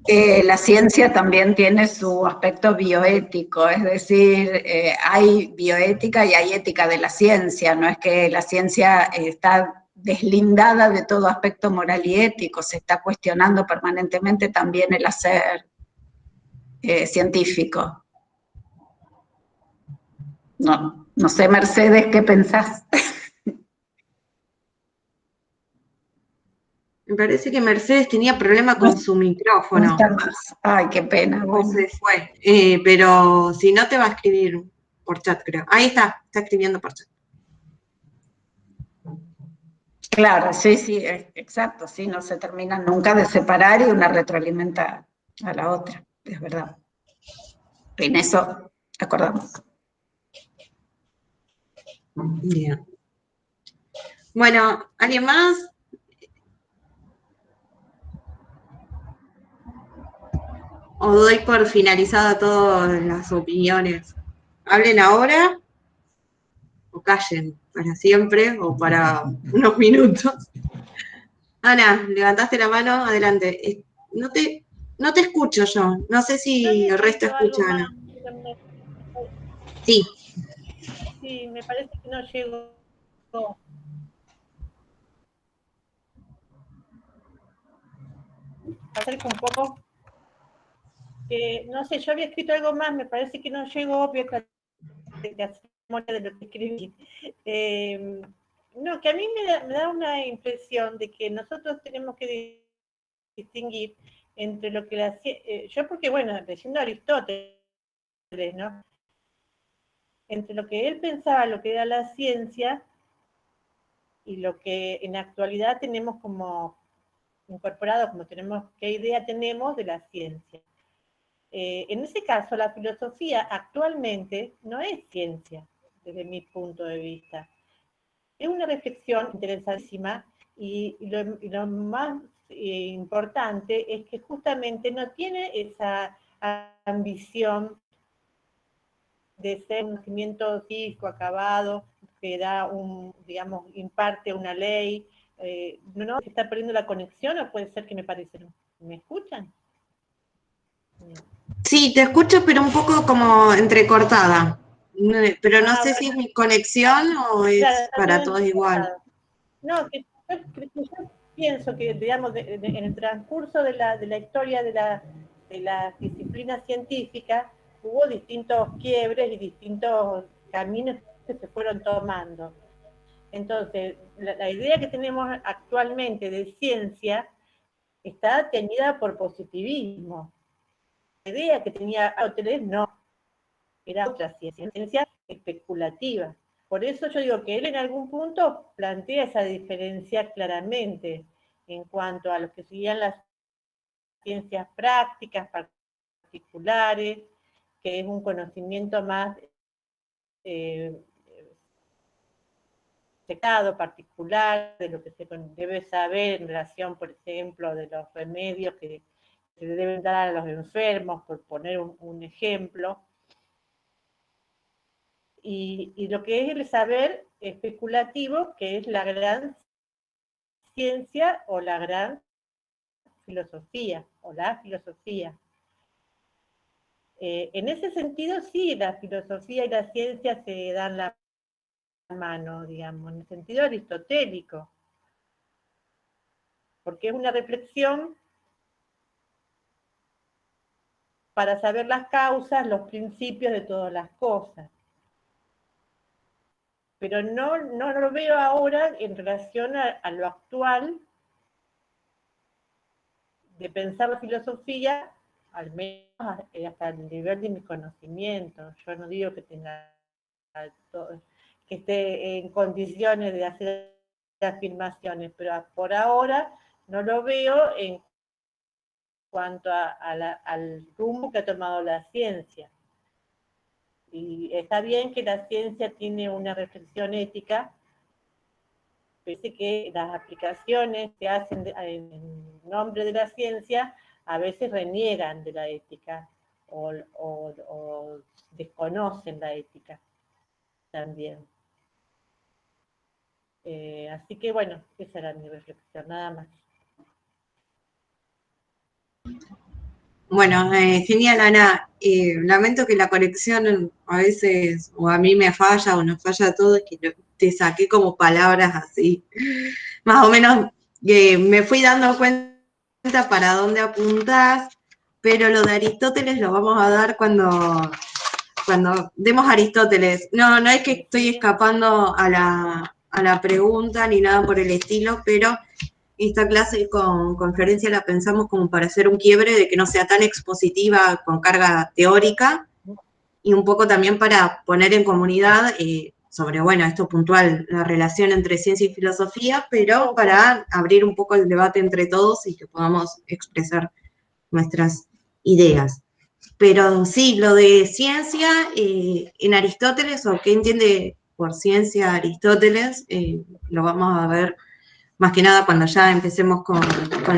La ciencia también tiene su aspecto bioético, es decir, hay bioética y hay ética de la ciencia, no es que la ciencia está deslindada de todo aspecto moral y ético, se está cuestionando permanentemente también el hacer científico. No sé, Mercedes, ¿qué pensás? Me parece que Mercedes tenía problema con su micrófono. No está más. Ay, qué pena. Bueno. Se fue. Pero si no, te va a escribir por chat, creo. Ahí está escribiendo por chat. Claro, sí, exacto, sí, no se terminan nunca de separar y una retroalimenta a la otra, es verdad. En eso acordamos. Bien. Bueno, ¿alguien más? ¿O doy por finalizada todas las opiniones? ¿Hablen ahora? ¿O callen para siempre? ¿O para unos minutos? Ana, levantaste la mano, adelante. No te escucho yo, no sé si el resto escucha, Ana. Sí. Sí, me parece que no llegó. Acerco un poco. No sé, yo había escrito algo más, me parece que no llegó, voy a hacer memoria de lo que escribí. No, que a mí me da una impresión de que nosotros tenemos que distinguir entre lo que la yo porque, bueno, leyendo a Aristóteles, ¿no? Entre lo que él pensaba, lo que era la ciencia, y lo que en la actualidad tenemos como incorporado, como tenemos, qué idea tenemos de la ciencia. En ese caso, la filosofía actualmente no es ciencia, desde mi punto de vista. Es una reflexión interesantísima y lo más importante es que justamente no tiene esa ambición de ser un conocimiento científico acabado, que da digamos, imparte una ley. ¿No se está perdiendo la conexión o puede ser que me parece? ¿Me escuchan? Sí, te escucho, pero un poco como entrecortada. Pero no sé bueno, si es mi conexión o es claro, para todos igual. No, que yo pienso que, digamos, en el transcurso de la historia de la disciplina científica, hubo distintos quiebres y distintos caminos que se fueron tomando. Entonces, la idea que tenemos actualmente de ciencia está teñida por positivismo. La idea que tenía Aristóteles no, era otra ciencia especulativa. Por eso yo digo que él en algún punto plantea esa diferencia claramente en cuanto a lo que serían las ciencias prácticas, particulares, que es un conocimiento más particular, de lo que se debe saber en relación, por ejemplo, de los remedios que se deben dar a los enfermos, por poner un ejemplo. Y lo que es el saber especulativo, que es la gran ciencia o la gran filosofía, o la filosofía. En ese sentido, sí, la filosofía y la ciencia se dan la mano, digamos, en el sentido aristotélico, porque es una reflexión para saber las causas, los principios de todas las cosas. Pero no lo veo ahora en relación a lo actual de pensar la filosofía, al menos hasta el nivel de mi conocimiento. Yo no digo que tenga que esté en condiciones de hacer afirmaciones, pero por ahora no lo veo en cuanto al rumbo que ha tomado la ciencia. Y está bien que la ciencia tiene una reflexión ética, parece que las aplicaciones que hacen en nombre de la ciencia a veces reniegan de la ética o desconocen la ética también. Así que bueno, esa era mi reflexión, nada más. Bueno, genial, Ana. Lamento que la conexión a veces, o a mí me falla, o nos falla todo, es que te saqué como palabras así. Más o menos me fui dando cuenta para dónde apuntás, pero lo de Aristóteles lo vamos a dar cuando demos Aristóteles. No es que estoy escapando a la pregunta ni nada por el estilo, pero esta clase con conferencia la pensamos como para hacer un quiebre de que no sea tan expositiva con carga teórica y un poco también para poner en comunidad sobre, bueno, esto puntual, la relación entre ciencia y filosofía, pero para abrir un poco el debate entre todos y que podamos expresar nuestras ideas. Pero sí, lo de ciencia en Aristóteles, o qué entiende por ciencia Aristóteles, lo vamos a ver más que nada cuando ya empecemos con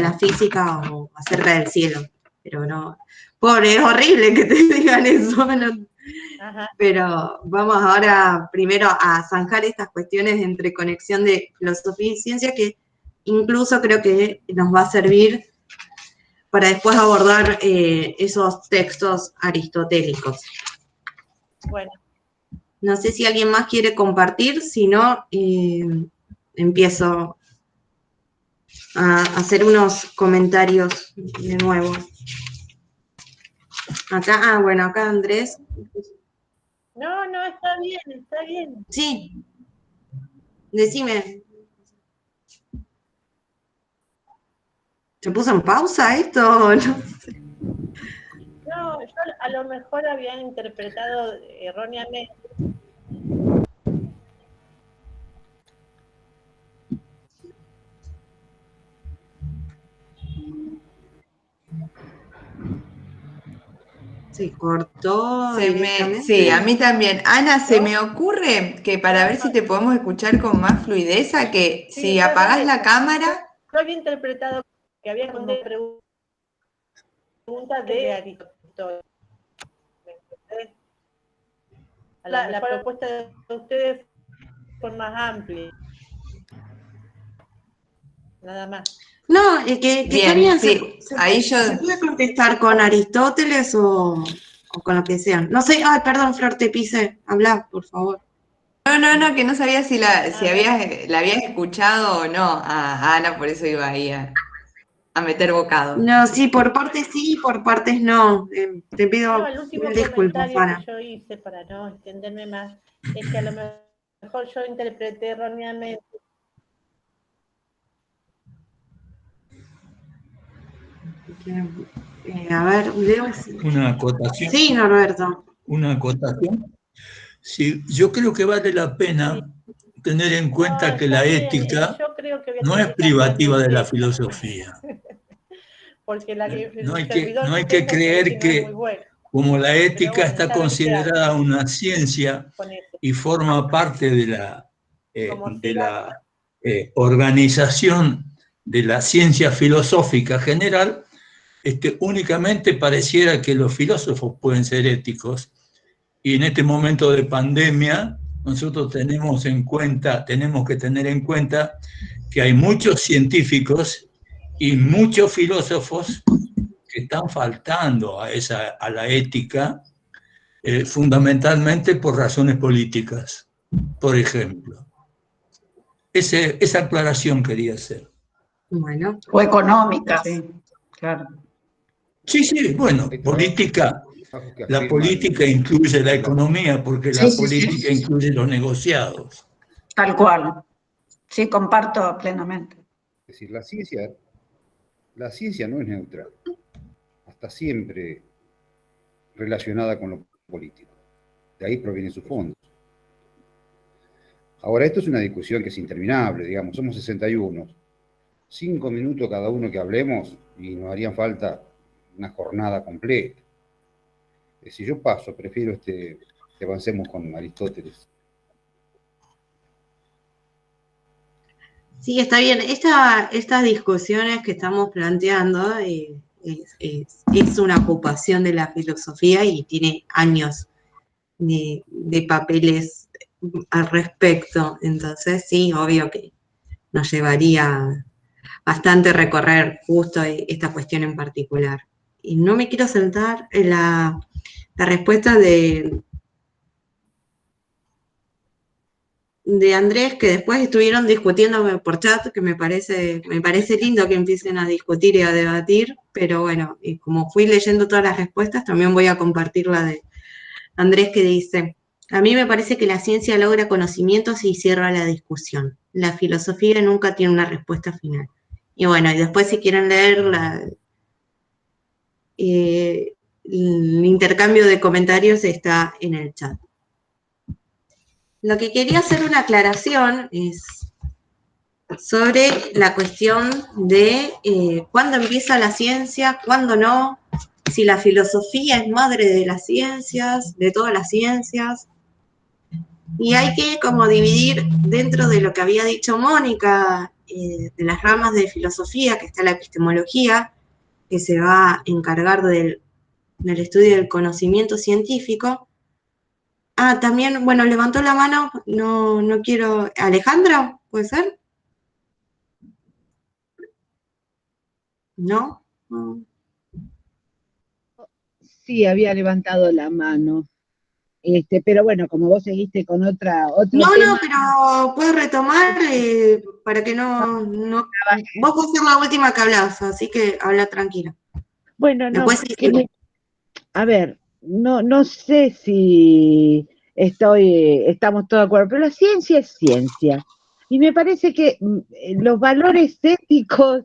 la física o acerca del cielo. Pero no, pobre, es horrible que te digan eso, no. Pero vamos ahora primero a zanjar estas cuestiones entre conexión de filosofía y ciencia, que incluso creo que nos va a servir para después abordar esos textos aristotélicos. Bueno. No sé si alguien más quiere compartir, si no, empiezo a hacer unos comentarios de nuevo. Acá, bueno, acá Andrés. No, está bien, está bien. Sí, decime. ¿Se puso en pausa esto? No sé. No, yo a lo mejor habían interpretado erróneamente. Se cortó Sí, a mí también. Ana, se me ocurre que para ver si te podemos escuchar con más fluidez, que Sí, si apagás la cámara... Yo había interpretado que había como pregunta de Aristóteles. La propuesta de ustedes fue más amplia. Nada más. No, que Bien, está bien, sí, ahí yo... se puede contestar con Aristóteles o con lo que sea. No sé, ay, perdón, Flor, te pise. Habla, por favor. No, que no sabía si la habías escuchado o no a Ana, por eso iba ahí a meter bocado. No, sí, por partes sí, por partes no. Te pido el último disculpas, comentario Ana. que yo hice, para no extenderme más, es que a lo mejor yo interpreté erróneamente. A ver, Leo. Una acotación. Sí, Norberto. Una acotación. Sí, yo creo que vale la pena tener en cuenta que la ética no es privativa de la filosofía. Porque no hay que creer que como la ética está considerada una ciencia y forma parte de la organización de la ciencia filosófica general, únicamente pareciera que los filósofos pueden ser éticos, y en este momento de pandemia nosotros tenemos que tener en cuenta que hay muchos científicos y muchos filósofos que están faltando a la ética, fundamentalmente por razones políticas, por ejemplo. Esa aclaración quería hacer. Bueno. O económicas. Sí, claro. Sí, bueno, política. La política incluye la economía, porque la política incluye los negociados. Tal cual. Sí, comparto plenamente. Es decir, la ciencia no es neutral, está siempre relacionada con lo político. De ahí provienen sus fondos. Ahora, esto es una discusión que es interminable, digamos, somos 61. 5 minutos cada uno que hablemos y nos harían falta una jornada completa. Si yo prefiero que avancemos con Aristóteles. Sí, está bien. Estas discusiones que estamos planteando es una ocupación de la filosofía y tiene años de papeles al respecto. Entonces, sí, obvio que nos llevaría bastante recorrer justo esta cuestión en particular. Y no me quiero saltar la respuesta de Andrés, que después estuvieron discutiendo por chat, que me parece lindo que empiecen a discutir y a debatir, pero bueno, y como fui leyendo todas las respuestas, también voy a compartir la de Andrés, que dice: a mí me parece que la ciencia logra conocimientos y cierra la discusión. La filosofía nunca tiene una respuesta final. Y bueno, y después si quieren leer el intercambio de comentarios está en el chat. Lo que quería hacer una aclaración es sobre la cuestión de cuándo empieza la ciencia, cuándo no, si la filosofía es madre de las ciencias, de todas las ciencias. Y hay que como dividir dentro de lo que había dicho Mónica, de las ramas de filosofía, que está la epistemología, que se va a encargar del estudio del conocimiento científico. Ah, también, bueno, levantó la mano, no quiero... ¿Alejandra? ¿Puede ser? ¿No? Sí, había levantado la mano. Pero bueno, como vos seguiste con otro No, tema. pero puedo retomar para que no... Vos podés ser la última que hablas, así que habla tranquila. Bueno, no, Después sí. a ver, no sé si estamos todos de acuerdo, pero la ciencia es ciencia. Y me parece que los valores éticos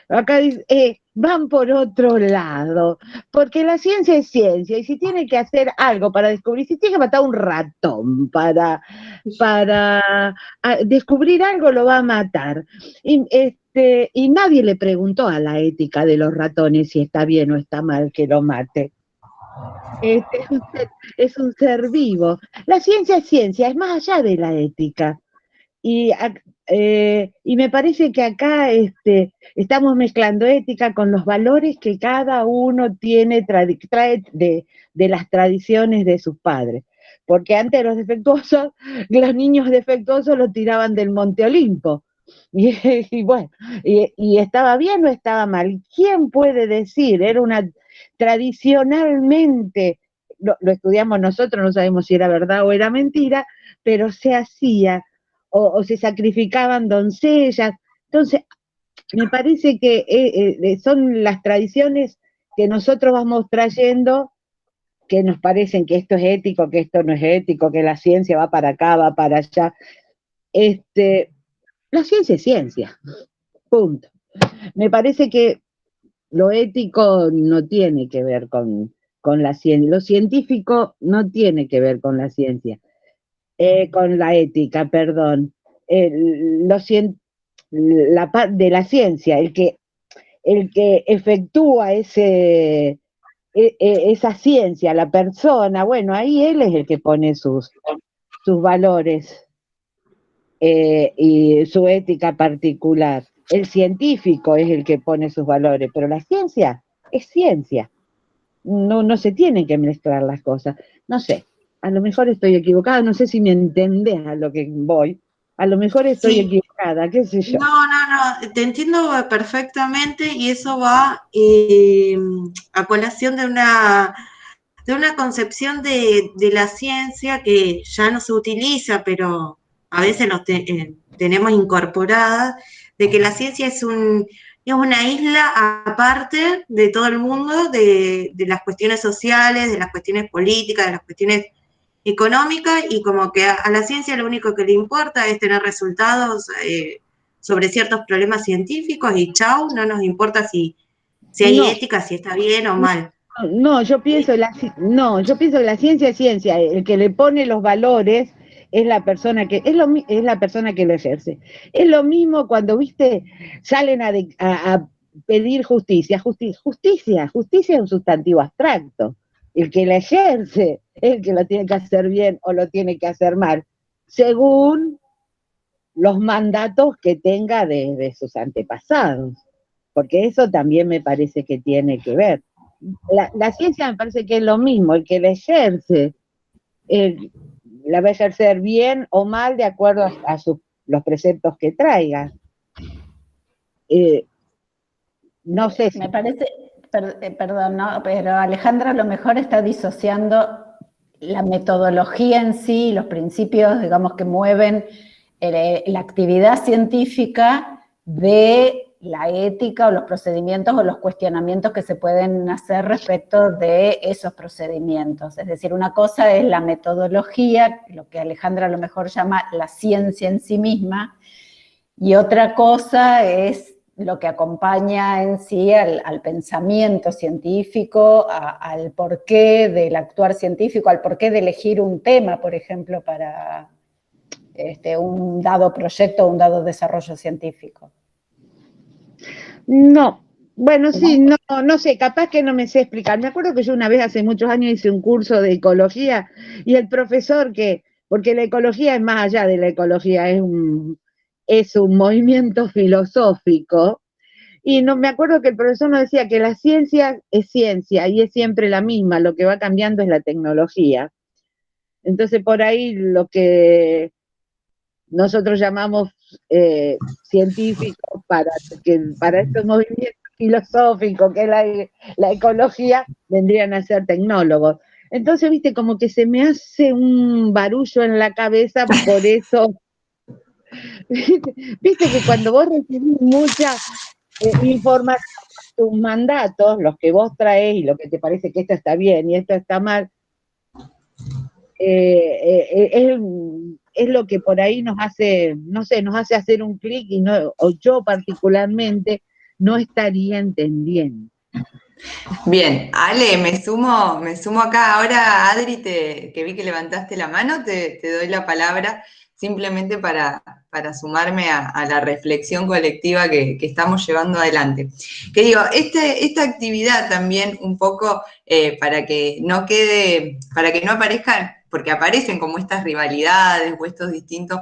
acá van por otro lado, porque la ciencia es ciencia, y si tiene que hacer algo para descubrir, si tiene que matar a un ratón para descubrir algo, lo va a matar. Y nadie le preguntó a la ética de los ratones si está bien o está mal que lo mate. Es un ser vivo. La ciencia es ciencia, es más allá de la ética. Y me parece que acá estamos mezclando ética con los valores que cada uno trae de las tradiciones de sus padres. Porque antes los niños defectuosos los tiraban del Monte Olimpo. Y bueno, y estaba bien o estaba mal. ¿Quién puede decir? Tradicionalmente, lo estudiamos nosotros, no sabemos si era verdad o era mentira, pero se hacía, o se sacrificaban doncellas. Entonces, me parece que son las tradiciones que nosotros vamos trayendo, que nos parecen que esto es ético, que esto no es ético, que la ciencia va para acá, va para allá. La ciencia es ciencia, punto. Me parece que lo ético no tiene que ver con la ciencia, lo científico no tiene que ver con la ciencia, con la ética, perdón. La parte de la ciencia, el que efectúa esa ciencia, la persona, bueno, ahí él es el que pone sus valores y su ética particular. El científico es el que pone sus valores, pero la ciencia es ciencia. No se tienen que mezclar las cosas. No sé, a lo mejor estoy equivocada, no sé si me entendés a lo que voy. A lo mejor estoy equivocada, qué sé yo. No, te entiendo perfectamente y eso va a colación de una concepción de la ciencia que ya no se utiliza, pero a veces tenemos incorporada, de que la ciencia es una isla aparte de todo el mundo, de las cuestiones sociales, de las cuestiones políticas, de las cuestiones económicas, y como que a la ciencia lo único que le importa es tener resultados sobre ciertos problemas científicos y chau, no nos importa si hay ética, si está bien o mal. No, yo pienso que la ciencia es ciencia, el que le pone los valores es la persona que es la persona que lo ejerce. Es lo mismo cuando, viste, salen a pedir justicia. Justicia es un sustantivo abstracto. El que la ejerce es el que lo tiene que hacer bien o lo tiene que hacer mal, según los mandatos que tenga de sus antepasados, porque eso también me parece que tiene que ver. La ciencia me parece que es lo mismo, el que la ejerce, la va a ejercer bien o mal de acuerdo a los preceptos que traiga. No sé si... Me parece, perdón, ¿no? Pero Alejandra a lo mejor está disociando la metodología en sí, los principios, digamos, que mueven la actividad científica de la ética o los procedimientos o los cuestionamientos que se pueden hacer respecto de esos procedimientos. Es decir, una cosa es la metodología, lo que Alejandra a lo mejor llama la ciencia en sí misma, y otra cosa es lo que acompaña en sí al pensamiento científico, al porqué del actuar científico, al porqué de elegir un tema, por ejemplo, para un dado proyecto o un dado desarrollo científico. No, bueno, sí, no sé, capaz que no me sé explicar. Me acuerdo que yo una vez hace muchos años hice un curso de ecología y el profesor porque la ecología es más allá de la ecología, es un movimiento filosófico, y no me acuerdo que el profesor nos decía que la ciencia es ciencia y es siempre la misma, lo que va cambiando es la tecnología. Entonces por ahí lo que nosotros llamamos científicos para estos movimientos filosófico, que es la ecología, vendrían a ser tecnólogos. Entonces, viste, como que se me hace un barullo en la cabeza, por eso, viste que cuando vos recibís mucha información, tus mandatos, los que vos traes y lo que te parece que esto está bien y esto está mal, es lo que por ahí nos hace, no sé, nos hace hacer un clic y no, o yo particularmente no estaría entendiendo. Bien, Ale, me sumo acá. Ahora, Adri, que vi que levantaste la mano, te doy la palabra simplemente para sumarme a la reflexión colectiva que estamos llevando adelante. Que digo, esta actividad también un poco para que no quede, para que no aparezcan, porque aparecen como estas rivalidades o estos distintos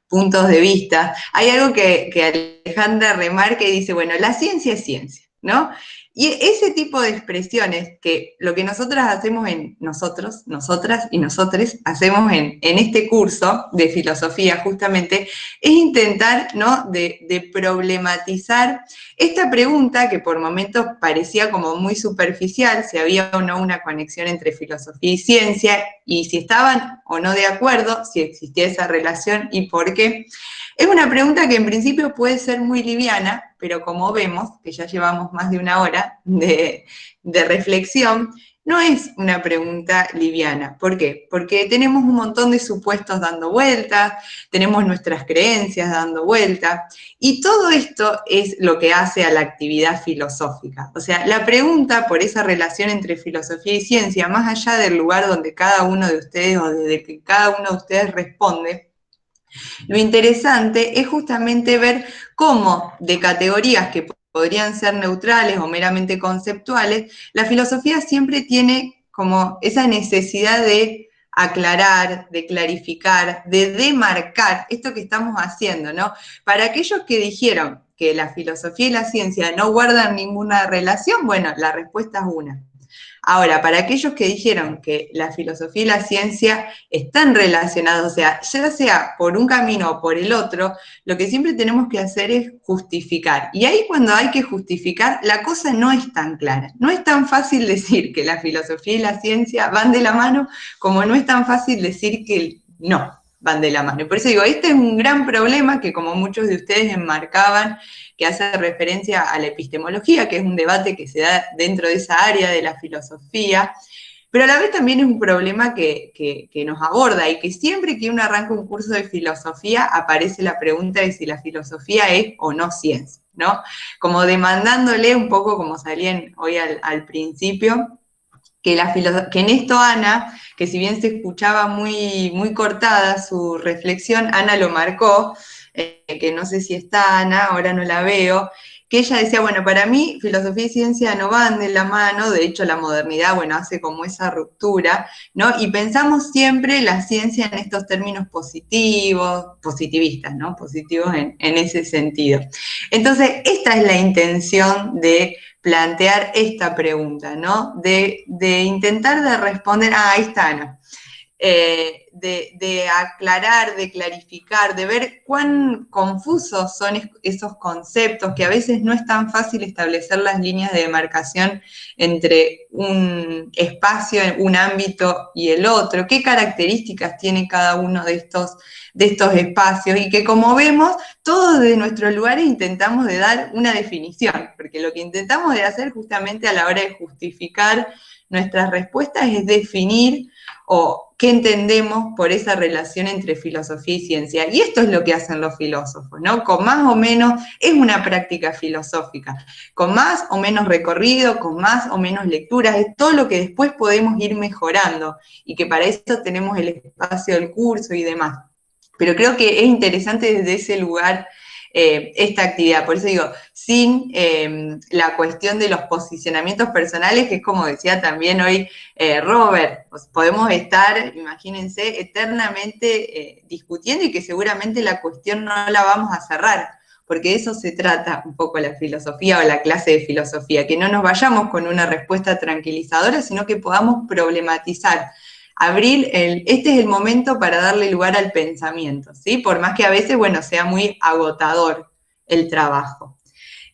puntos de vista. Hay algo que Alejandra remarca y dice, bueno, la ciencia es ciencia, ¿no? Y ese tipo de expresiones que lo que nosotras hacemos nosotras y nosotres hacemos en este curso de filosofía justamente, es intentar, ¿no?, de problematizar esta pregunta que por momentos parecía como muy superficial, si había o no una conexión entre filosofía y ciencia, y si estaban o no de acuerdo, si existía esa relación y por qué. Es una pregunta que en principio puede ser muy liviana, pero como vemos, que ya llevamos más de una hora de reflexión, no es una pregunta liviana. ¿Por qué? Porque tenemos un montón de supuestos dando vueltas, tenemos nuestras creencias dando vueltas, y todo esto es lo que hace a la actividad filosófica. O sea, la pregunta por esa relación entre filosofía y ciencia, más allá del lugar donde cada uno de ustedes o desde que cada uno de ustedes responde, lo interesante es justamente ver cómo de categorías que podrían ser neutrales o meramente conceptuales, la filosofía siempre tiene como esa necesidad de aclarar, de clarificar, de demarcar esto que estamos haciendo, ¿no? Para aquellos que dijeron que la filosofía y la ciencia no guardan ninguna relación, bueno, la respuesta es una. Ahora, para aquellos que dijeron que la filosofía y la ciencia están relacionados, o sea, ya sea por un camino o por el otro, lo que siempre tenemos que hacer es justificar. Y ahí cuando hay que justificar, la cosa no es tan clara. No es tan fácil decir que la filosofía y la ciencia van de la mano, como no es tan fácil decir que no van de la mano. Y por eso digo, este es un gran problema que, como muchos de ustedes enmarcaban, que hace referencia a la epistemología, que es un debate que se da dentro de esa área de la filosofía, pero a la vez también es un problema que nos aborda y que siempre que uno arranca un curso de filosofía aparece la pregunta de si la filosofía es o no ciencia, ¿no? Como demandándole un poco, como salían hoy al principio, que en esto Ana, que si bien se escuchaba muy, muy cortada su reflexión, Ana lo marcó, que no sé si está Ana, ahora no la veo, que ella decía, bueno, para mí filosofía y ciencia no van de la mano, de hecho la modernidad, bueno, hace como esa ruptura, ¿no? Y pensamos siempre la ciencia en estos términos positivistas, ¿no? Positivos en ese sentido. Entonces, esta es la intención de plantear esta pregunta, ¿no? De intentar de responder, ahí está Ana, de aclarar, de clarificar, de ver cuán confusos son esos conceptos, que a veces no es tan fácil establecer las líneas de demarcación entre un espacio, un ámbito y el otro, qué características tiene cada uno de estos espacios, y que como vemos, todos desde nuestros lugares intentamos de dar una definición, porque lo que intentamos de hacer justamente a la hora de justificar nuestras respuestas es definir o qué entendemos por esa relación entre filosofía y ciencia. Y esto es lo que hacen los filósofos, ¿no? Con más o menos, es una práctica filosófica, con más o menos recorrido, con más o menos lecturas, es todo lo que después podemos ir mejorando, y que para eso tenemos el espacio del curso y demás. Pero creo que es interesante desde ese lugar esta actividad. Por eso digo, sin la cuestión de los posicionamientos personales, que es como decía también hoy Robert, pues podemos estar, imagínense, eternamente discutiendo, y que seguramente la cuestión no la vamos a cerrar, porque de eso se trata un poco la filosofía o la clase de filosofía, que no nos vayamos con una respuesta tranquilizadora, sino que podamos problematizar. Este es el momento para darle lugar al pensamiento, ¿sí? Por más que a veces, bueno, sea muy agotador el trabajo.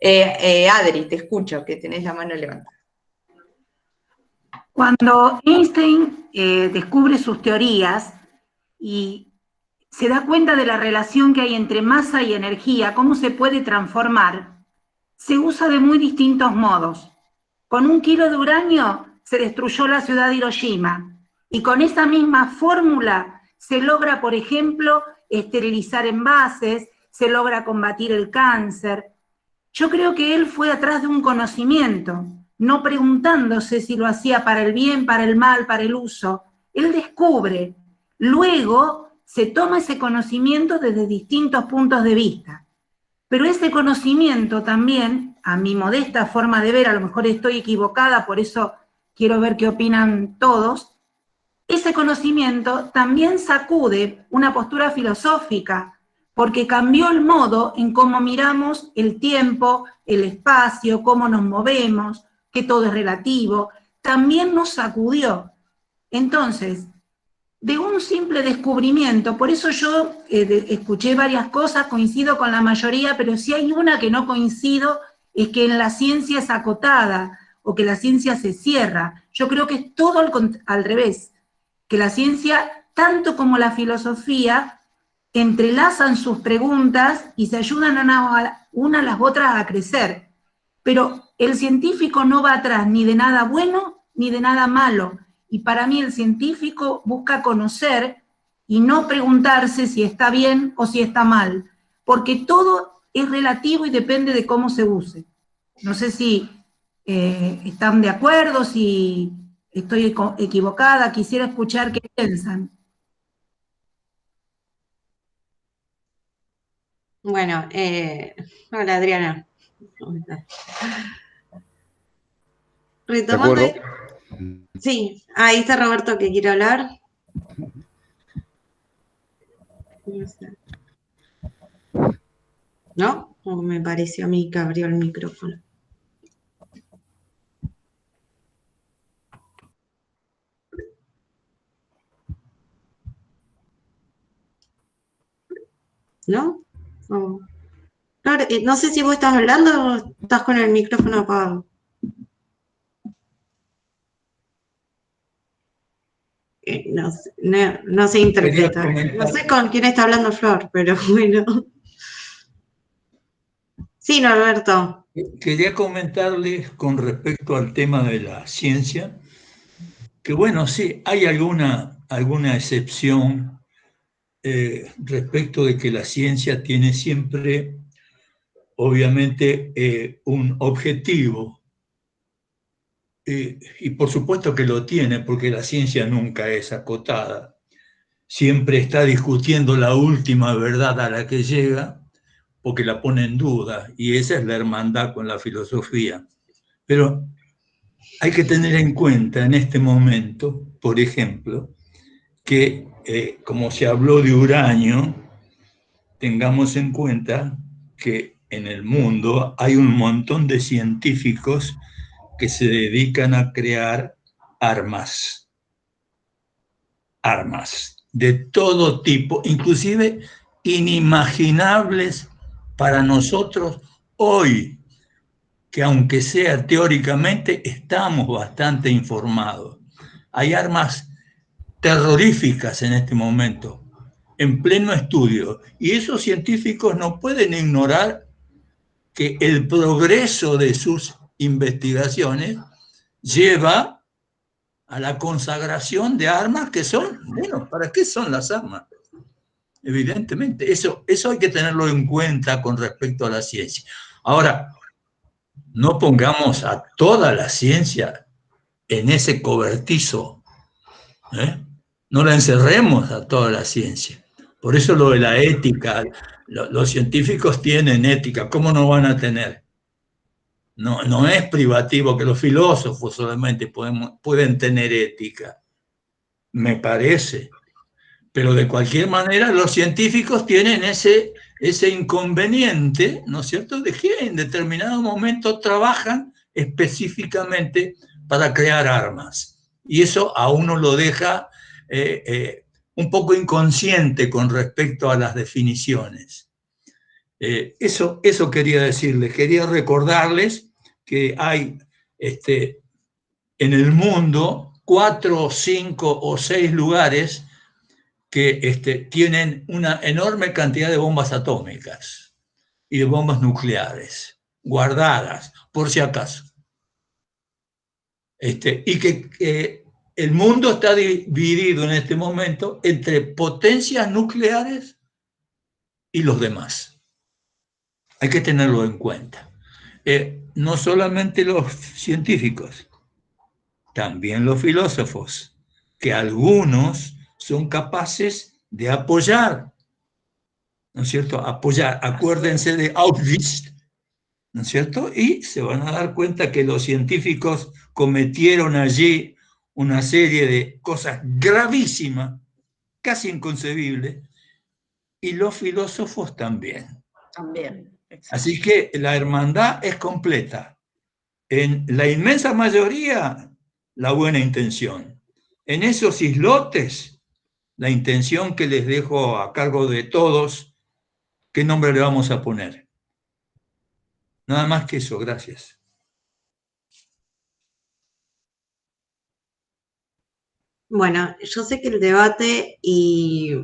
Adri, te escucho, que tenés la mano levantada. Cuando Einstein descubre sus teorías y se da cuenta de la relación que hay entre masa y energía, cómo se puede transformar, se usa de muy distintos modos. Con 1 kilo de uranio se destruyó la ciudad de Hiroshima, y con esa misma fórmula se logra, por ejemplo, esterilizar envases, se logra combatir el cáncer. Yo creo que él fue atrás de un conocimiento, no preguntándose si lo hacía para el bien, para el mal, para el uso. Él descubre, luego se toma ese conocimiento desde distintos puntos de vista. Pero ese conocimiento también, a mi modesta forma de ver, a lo mejor estoy equivocada, por eso quiero ver qué opinan todos, ese conocimiento también sacude una postura filosófica, porque cambió el modo en cómo miramos el tiempo, el espacio, cómo nos movemos, que todo es relativo, también nos sacudió. Entonces, de un simple descubrimiento, por eso yo escuché varias cosas, coincido con la mayoría, pero si hay una que no coincido, es que en la ciencia es acotada, o que la ciencia se cierra. Yo creo que es todo al revés, que la ciencia, tanto como la filosofía, entrelazan sus preguntas y se ayudan una a las otras a crecer. Pero el científico no va atrás ni de nada bueno ni de nada malo. Y para mí el científico busca conocer y no preguntarse si está bien o si está mal, porque todo es relativo y depende de cómo se use. No sé si están de acuerdo, si estoy equivocada, quisiera escuchar qué piensan. Bueno, hola Adriana. Retomando. ¿De acuerdo? Sí, ahí está Roberto que quiere hablar. ¿No? ¿O me pareció a mí que abrió el micrófono? ¿No? Oh. Claro, no sé si vos estás hablando o estás con el micrófono apagado. No se interpreta. No sé con quién está hablando Flor, pero bueno. Sí, Norberto. Quería comentarles con respecto al tema de la ciencia, que bueno, sí, hay alguna excepción respecto de que la ciencia tiene siempre, obviamente, un objetivo. Y por supuesto que lo tiene, porque la ciencia nunca es acotada. Siempre está discutiendo la última verdad a la que llega, porque la pone en duda, y esa es la hermandad con la filosofía. Pero hay que tener en cuenta en este momento, por ejemplo, que como se habló de uranio, tengamos en cuenta que en el mundo hay un montón de científicos que se dedican a crear armas de todo tipo, inclusive inimaginables para nosotros hoy, que aunque sea teóricamente, estamos bastante informados. Hay armas terroríficas en este momento, en pleno estudio, y esos científicos no pueden ignorar que el progreso de sus investigaciones lleva a la consagración de armas que son, bueno, ¿para qué son las armas? Evidentemente, eso hay que tenerlo en cuenta con respecto a la ciencia. Ahora, no pongamos a toda la ciencia en ese cobertizo, ¿eh? No la encerremos a toda la ciencia. Por eso lo de la ética, los científicos tienen ética, ¿cómo no van a tener? No es privativo que los filósofos solamente pueden tener ética, me parece. Pero de cualquier manera los científicos tienen ese inconveniente, ¿no es cierto?, de que en determinado momento trabajan específicamente para crear armas. Y eso a uno lo deja un poco inconsciente con respecto a las definiciones. Eso quería decirles, quería recordarles que hay en el mundo 4, 5 o 6 lugares que tienen una enorme cantidad de bombas atómicas y de bombas nucleares guardadas, por si acaso. Y que el mundo está dividido en este momento entre potencias nucleares y los demás. Hay que tenerlo en cuenta. No solamente los científicos, también los filósofos, que algunos son capaces de apoyar, ¿no es cierto? Apoyar, acuérdense de Auschwitz, ¿no es cierto? Y se van a dar cuenta que los científicos cometieron allí una serie de cosas gravísimas, casi inconcebibles, y los filósofos también. También. Exacto. Así que la hermandad es completa. En la inmensa mayoría, la buena intención. En esos islotes, la intención que les dejo a cargo de todos, ¿qué nombre le vamos a poner? Nada más que eso, gracias. Bueno, yo sé que el debate y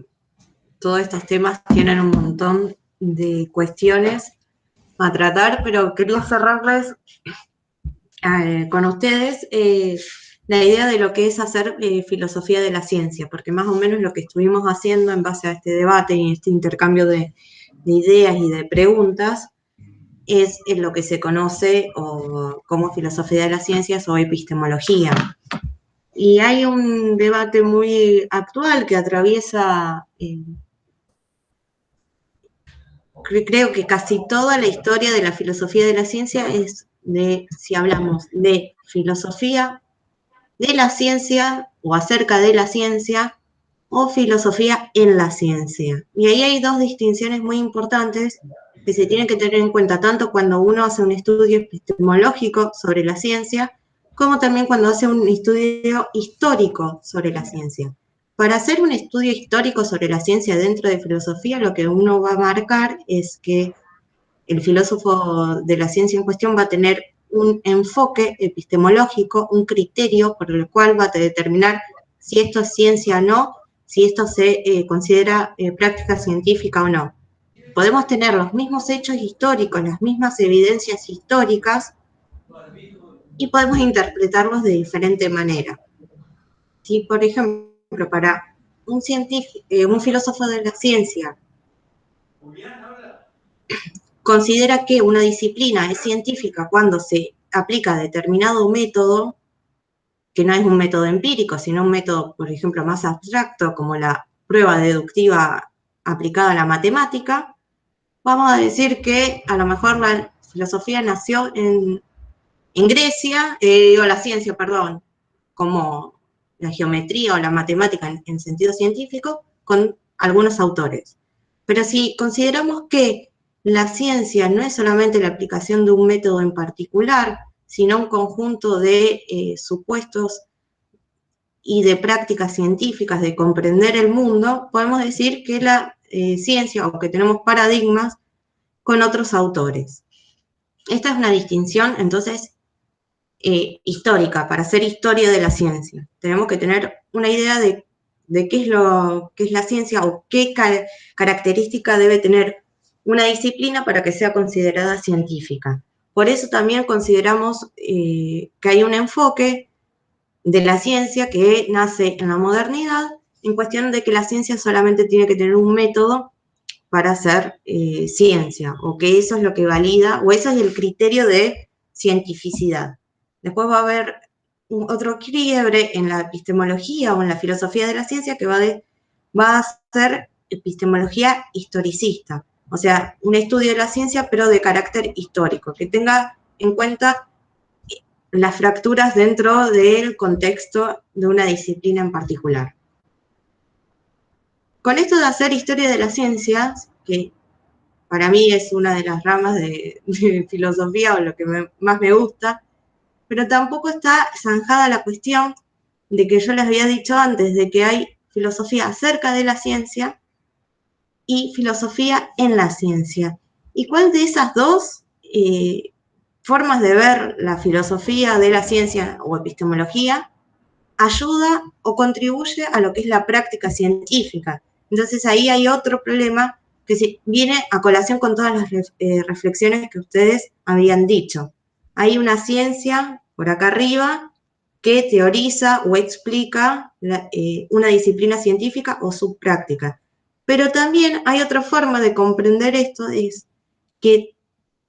todos estos temas tienen un montón de cuestiones a tratar, pero quería cerrarles con ustedes la idea de lo que es hacer filosofía de la ciencia, porque más o menos lo que estuvimos haciendo en base a este debate y este intercambio de ideas y de preguntas es en lo que se conoce como filosofía de las ciencias o epistemología. Y hay un debate muy actual que atraviesa, creo que casi toda la historia de la filosofía de la ciencia es si hablamos de filosofía de la ciencia o acerca de la ciencia o filosofía en la ciencia. Y ahí hay dos distinciones muy importantes que se tienen que tener en cuenta tanto cuando uno hace un estudio epistemológico sobre la ciencia, como también cuando hace un estudio histórico sobre la ciencia. Para hacer un estudio histórico sobre la ciencia dentro de filosofía, lo que uno va a marcar es que el filósofo de la ciencia en cuestión va a tener un enfoque epistemológico, un criterio por el cual va a determinar si esto es ciencia o no, si esto se considera práctica científica o no. Podemos tener los mismos hechos históricos, las mismas evidencias históricas, y podemos interpretarlos de diferente manera. Si, por ejemplo, para un filósofo de la ciencia considera que una disciplina es científica cuando se aplica determinado método, que no es un método empírico, sino un método, por ejemplo, más abstracto, como la prueba deductiva aplicada a la matemática, vamos a decir que a lo mejor la filosofía nació en Grecia, o la ciencia, perdón, como la geometría o la matemática en sentido científico, con algunos autores. Pero si consideramos que la ciencia no es solamente la aplicación de un método en particular, sino un conjunto de supuestos y de prácticas científicas de comprender el mundo, podemos decir que la ciencia, o que tenemos paradigmas con otros autores. Esta es una distinción, entonces, histórica, para hacer historia de la ciencia. Tenemos que tener una idea de qué es la ciencia o qué característica debe tener una disciplina para que sea considerada científica. Por eso también consideramos que hay un enfoque de la ciencia que nace en la modernidad, en cuestión de que la ciencia solamente tiene que tener un método para hacer ciencia, o que eso es lo que valida, o ese es el criterio de cientificidad. Después va a haber otro quiebre en la epistemología o en la filosofía de la ciencia que va a ser epistemología historicista, o sea, un estudio de la ciencia pero de carácter histórico, que tenga en cuenta las fracturas dentro del contexto de una disciplina en particular. Con esto de hacer historia de las ciencias, que para mí es una de las ramas de filosofía o lo que más me gusta, pero tampoco está zanjada la cuestión de que yo les había dicho antes, de que hay filosofía acerca de la ciencia y filosofía en la ciencia. y cuál de esas dos formas de ver la filosofía de la ciencia o epistemología ayuda o contribuye a lo que es la práctica científica. Entonces ahí hay otro problema que viene a colación con todas las reflexiones que ustedes habían dicho. Hay una ciencia por acá arriba que teoriza o explica una disciplina científica o su práctica. Pero también hay otra forma de comprender esto, es que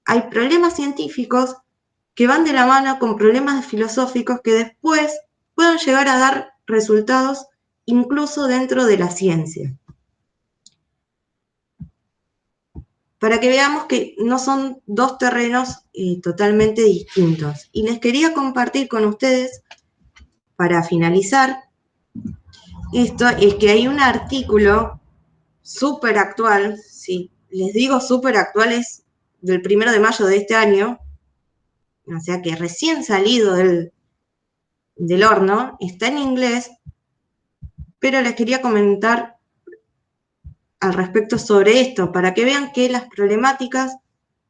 hay problemas científicos que van de la mano con problemas filosóficos que después pueden llegar a dar resultados incluso dentro de la ciencia. Para que veamos que no son dos terrenos totalmente distintos. Y les quería compartir con ustedes, para finalizar, esto es que hay un artículo súper actual, si les digo súper actual es del 1 de mayo de este año, o sea que recién salido del horno, está en inglés, pero les quería comentar al respecto sobre esto, para que vean que las problemáticas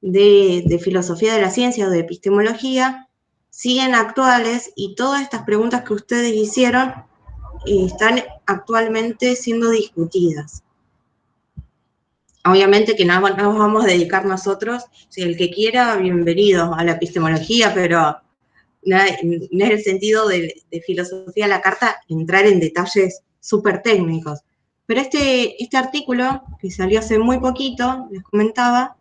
de filosofía de la ciencia o de epistemología siguen actuales y todas estas preguntas que ustedes hicieron están actualmente siendo discutidas. Obviamente que no nos vamos a dedicar nosotros, si el que quiera, bienvenido a la epistemología, pero no es el sentido de filosofía a la carta entrar en detalles súper técnicos. Pero este artículo, que salió hace muy poquito, les comentaba,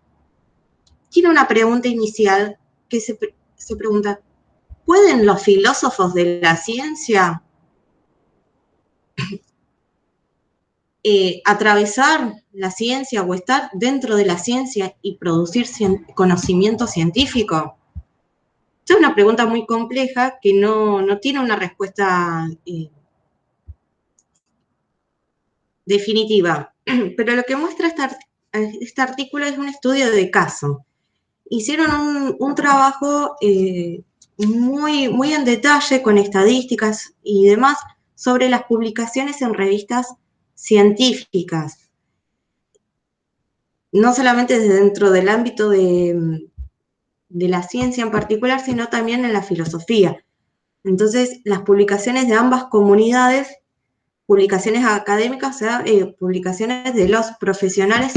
tiene una pregunta inicial que se pregunta, ¿pueden los filósofos de la ciencia atravesar la ciencia o estar dentro de la ciencia y producir conocimiento científico? Esta es una pregunta muy compleja que no tiene una respuesta definitiva, pero lo que muestra este artículo es un estudio de caso. Hicieron un trabajo muy, muy en detalle con estadísticas y demás sobre las publicaciones en revistas científicas, no solamente dentro del ámbito de la ciencia en particular, sino también en la filosofía. Entonces, las publicaciones de ambas comunidades, publicaciones académicas, o sea, publicaciones de los profesionales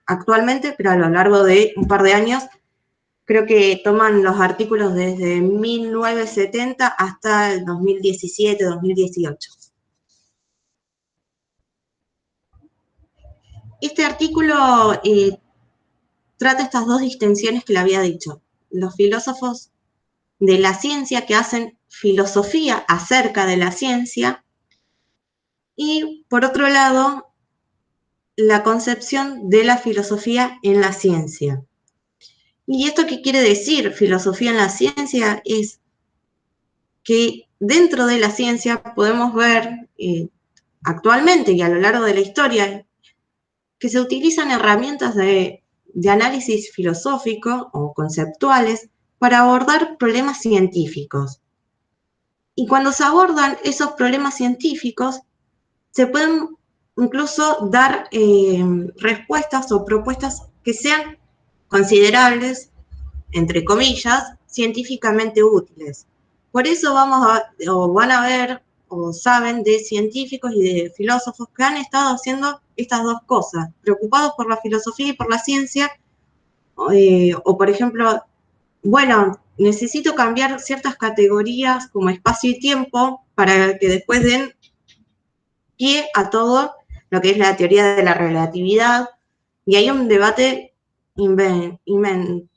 actualmente, pero a lo largo de un par de años, creo que toman los artículos desde 1970 hasta el 2017, 2018. Este artículo trata estas dos distinciones que le había dicho. Los filósofos de la ciencia que hacen filosofía acerca de la ciencia y, por otro lado, la concepción de la filosofía en la ciencia. ¿Y esto qué quiere decir? Filosofía en la ciencia es que dentro de la ciencia podemos ver actualmente y a lo largo de la historia que se utilizan herramientas de análisis filosófico o conceptuales para abordar problemas científicos. Y cuando se abordan esos problemas científicos, se pueden incluso dar respuestas o propuestas que sean considerables, entre comillas, científicamente útiles. Por eso van a ver o saben de científicos y de filósofos que han estado haciendo estas dos cosas, preocupados por la filosofía y por la ciencia, o por ejemplo, bueno, necesito cambiar ciertas categorías como espacio y tiempo para que después den pie a todo lo que es la teoría de la relatividad, y hay un debate inmenso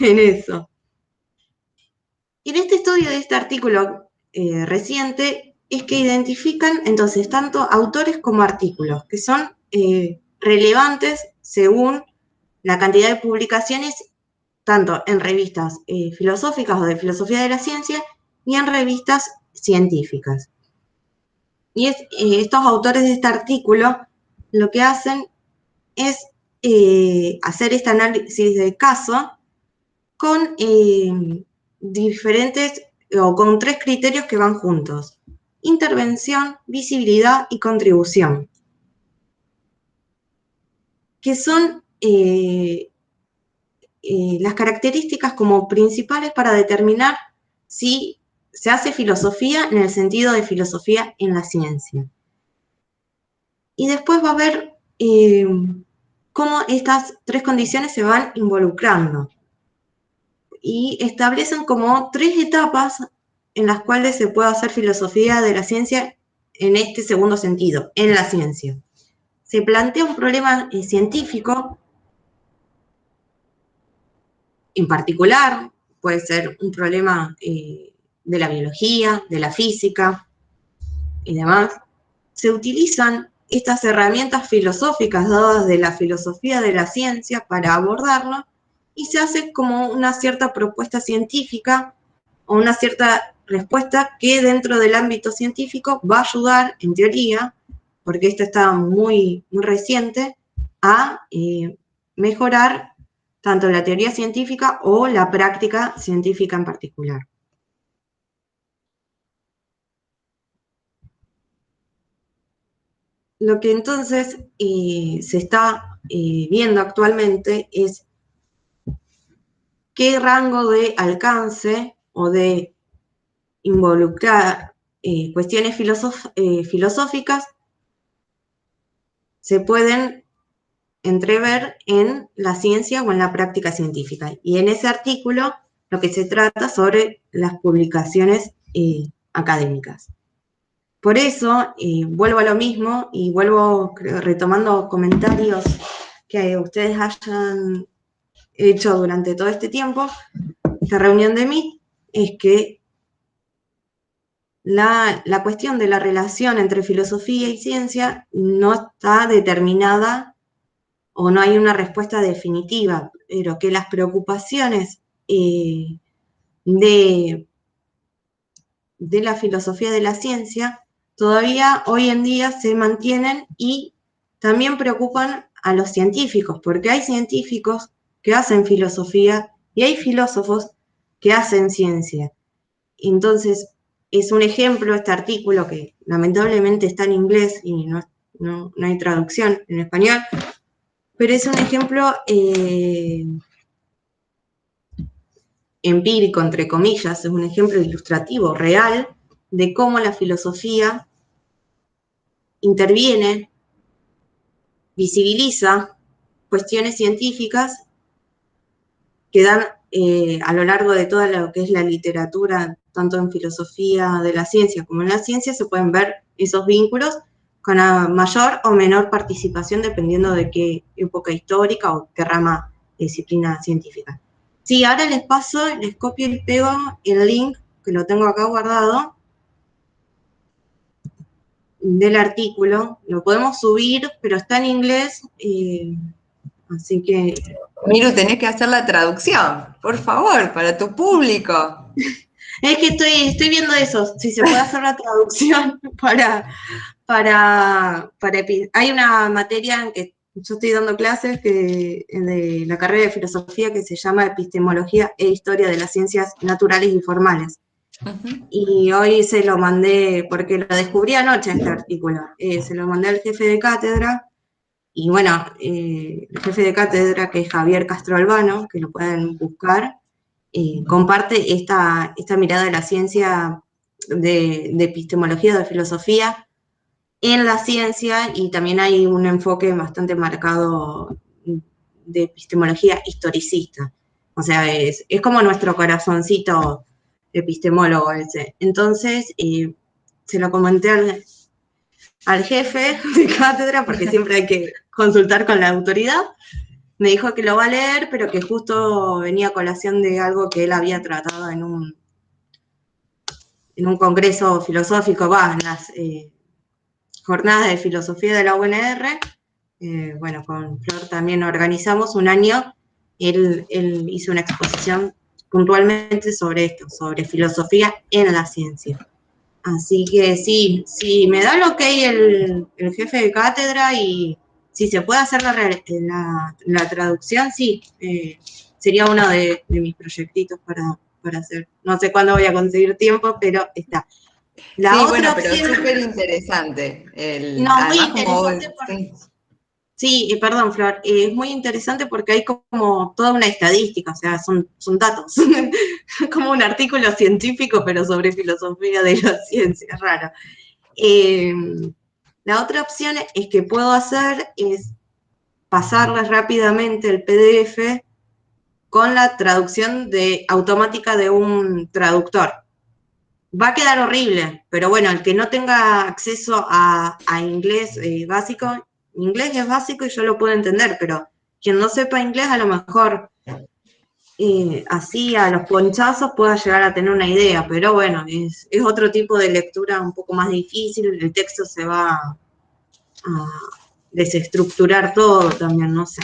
en eso. En este estudio de este artículo reciente es que identifican entonces tanto autores como artículos que son relevantes según la cantidad de publicaciones, tanto en revistas filosóficas o de filosofía de la ciencia y en revistas científicas. Y estos autores de este artículo lo que hacen es hacer este análisis de caso con diferentes o con tres criterios que van juntos: intervención, visibilidad y contribución, que son las características como principales para determinar si se hace filosofía en el sentido de filosofía en la ciencia. Y después va a ver cómo estas tres condiciones se van involucrando. Y establecen como 3 etapas en las cuales se puede hacer filosofía de la ciencia en este segundo sentido, en la ciencia. Se plantea un problema científico, en particular, puede ser un problema de la biología, de la física y demás. Se utilizan estas herramientas filosóficas dadas de la filosofía de la ciencia para abordarlo, y se hace como una cierta propuesta científica o una cierta respuesta que dentro del ámbito científico va a ayudar, en teoría, porque esto está muy, muy reciente, a mejorar tanto la teoría científica o la práctica científica en particular. Lo que entonces se está viendo actualmente es qué rango de alcance o de involucrar cuestiones filosóficas se pueden entrever en la ciencia o en la práctica científica. Y en ese artículo lo que se trata sobre las publicaciones académicas. Por eso, vuelvo a lo mismo y vuelvo retomando comentarios que ustedes hayan hecho durante todo este tiempo. Esta reunión de mí es que la cuestión de la relación entre filosofía y ciencia no está determinada o no hay una respuesta definitiva, pero que las preocupaciones de la filosofía de la ciencia todavía hoy en día se mantienen y también preocupan a los científicos, porque hay científicos que hacen filosofía y hay filósofos que hacen ciencia. Entonces, es un ejemplo este artículo que lamentablemente está en inglés y no hay traducción en español, pero es un ejemplo empírico, entre comillas, es un ejemplo ilustrativo, real, de cómo la filosofía interviene, visibiliza cuestiones científicas que dan a lo largo de toda lo que es la literatura, tanto en filosofía de la ciencia como en la ciencia, se pueden ver esos vínculos con una mayor o menor participación dependiendo de qué época histórica o qué rama de disciplina científica. Sí, ahora les paso, les copio y pego el link, que lo tengo acá guardado, del artículo. Lo podemos subir, pero está en inglés, así que... Miru, tenés que hacer la traducción, por favor, para tu público. Es que estoy viendo eso, si se puede hacer la traducción hay una materia en que yo estoy dando clases de la carrera de filosofía que se llama Epistemología e Historia de las Ciencias Naturales y Formales. Uh-huh. Y hoy se lo mandé, porque lo descubrí anoche este artículo, se lo mandé al jefe de cátedra, y bueno, el jefe de cátedra, que es Javier Castro Albano, que lo pueden buscar, comparte esta mirada de la ciencia de epistemología, de filosofía, en la ciencia, y también hay un enfoque bastante marcado de epistemología historicista. O sea, es como nuestro corazoncito epistemólogo ese. Entonces, se lo comenté al jefe de cátedra, porque siempre hay que consultar con la autoridad. Me dijo que lo va a leer, pero que justo venía a colación de algo que él había tratado en un congreso filosófico, en las jornadas de filosofía de la UNR. Bueno, con Flor también organizamos un año, él hizo una exposición puntualmente sobre esto, sobre filosofía en la ciencia. Así que sí, me da el ok el jefe de cátedra y si se puede hacer la traducción, sí, sería uno de mis proyectitos para hacer. No sé cuándo voy a conseguir tiempo, pero está. Sí, bueno, pero es súper interesante. Muy interesante. Sí, perdón, Flor, es muy interesante porque hay como toda una estadística, o sea, son datos, como un artículo científico, pero sobre filosofía de la ciencia, es raro. La otra opción es que puedo hacer es pasarles rápidamente el PDF con la traducción automática de un traductor. Va a quedar horrible, pero bueno, el que no tenga acceso a inglés básico, inglés es básico y yo lo puedo entender, pero quien no sepa inglés a lo mejor así a los ponchazos pueda llegar a tener una idea, pero bueno, es otro tipo de lectura un poco más difícil, el texto se va a desestructurar todo también, no sé.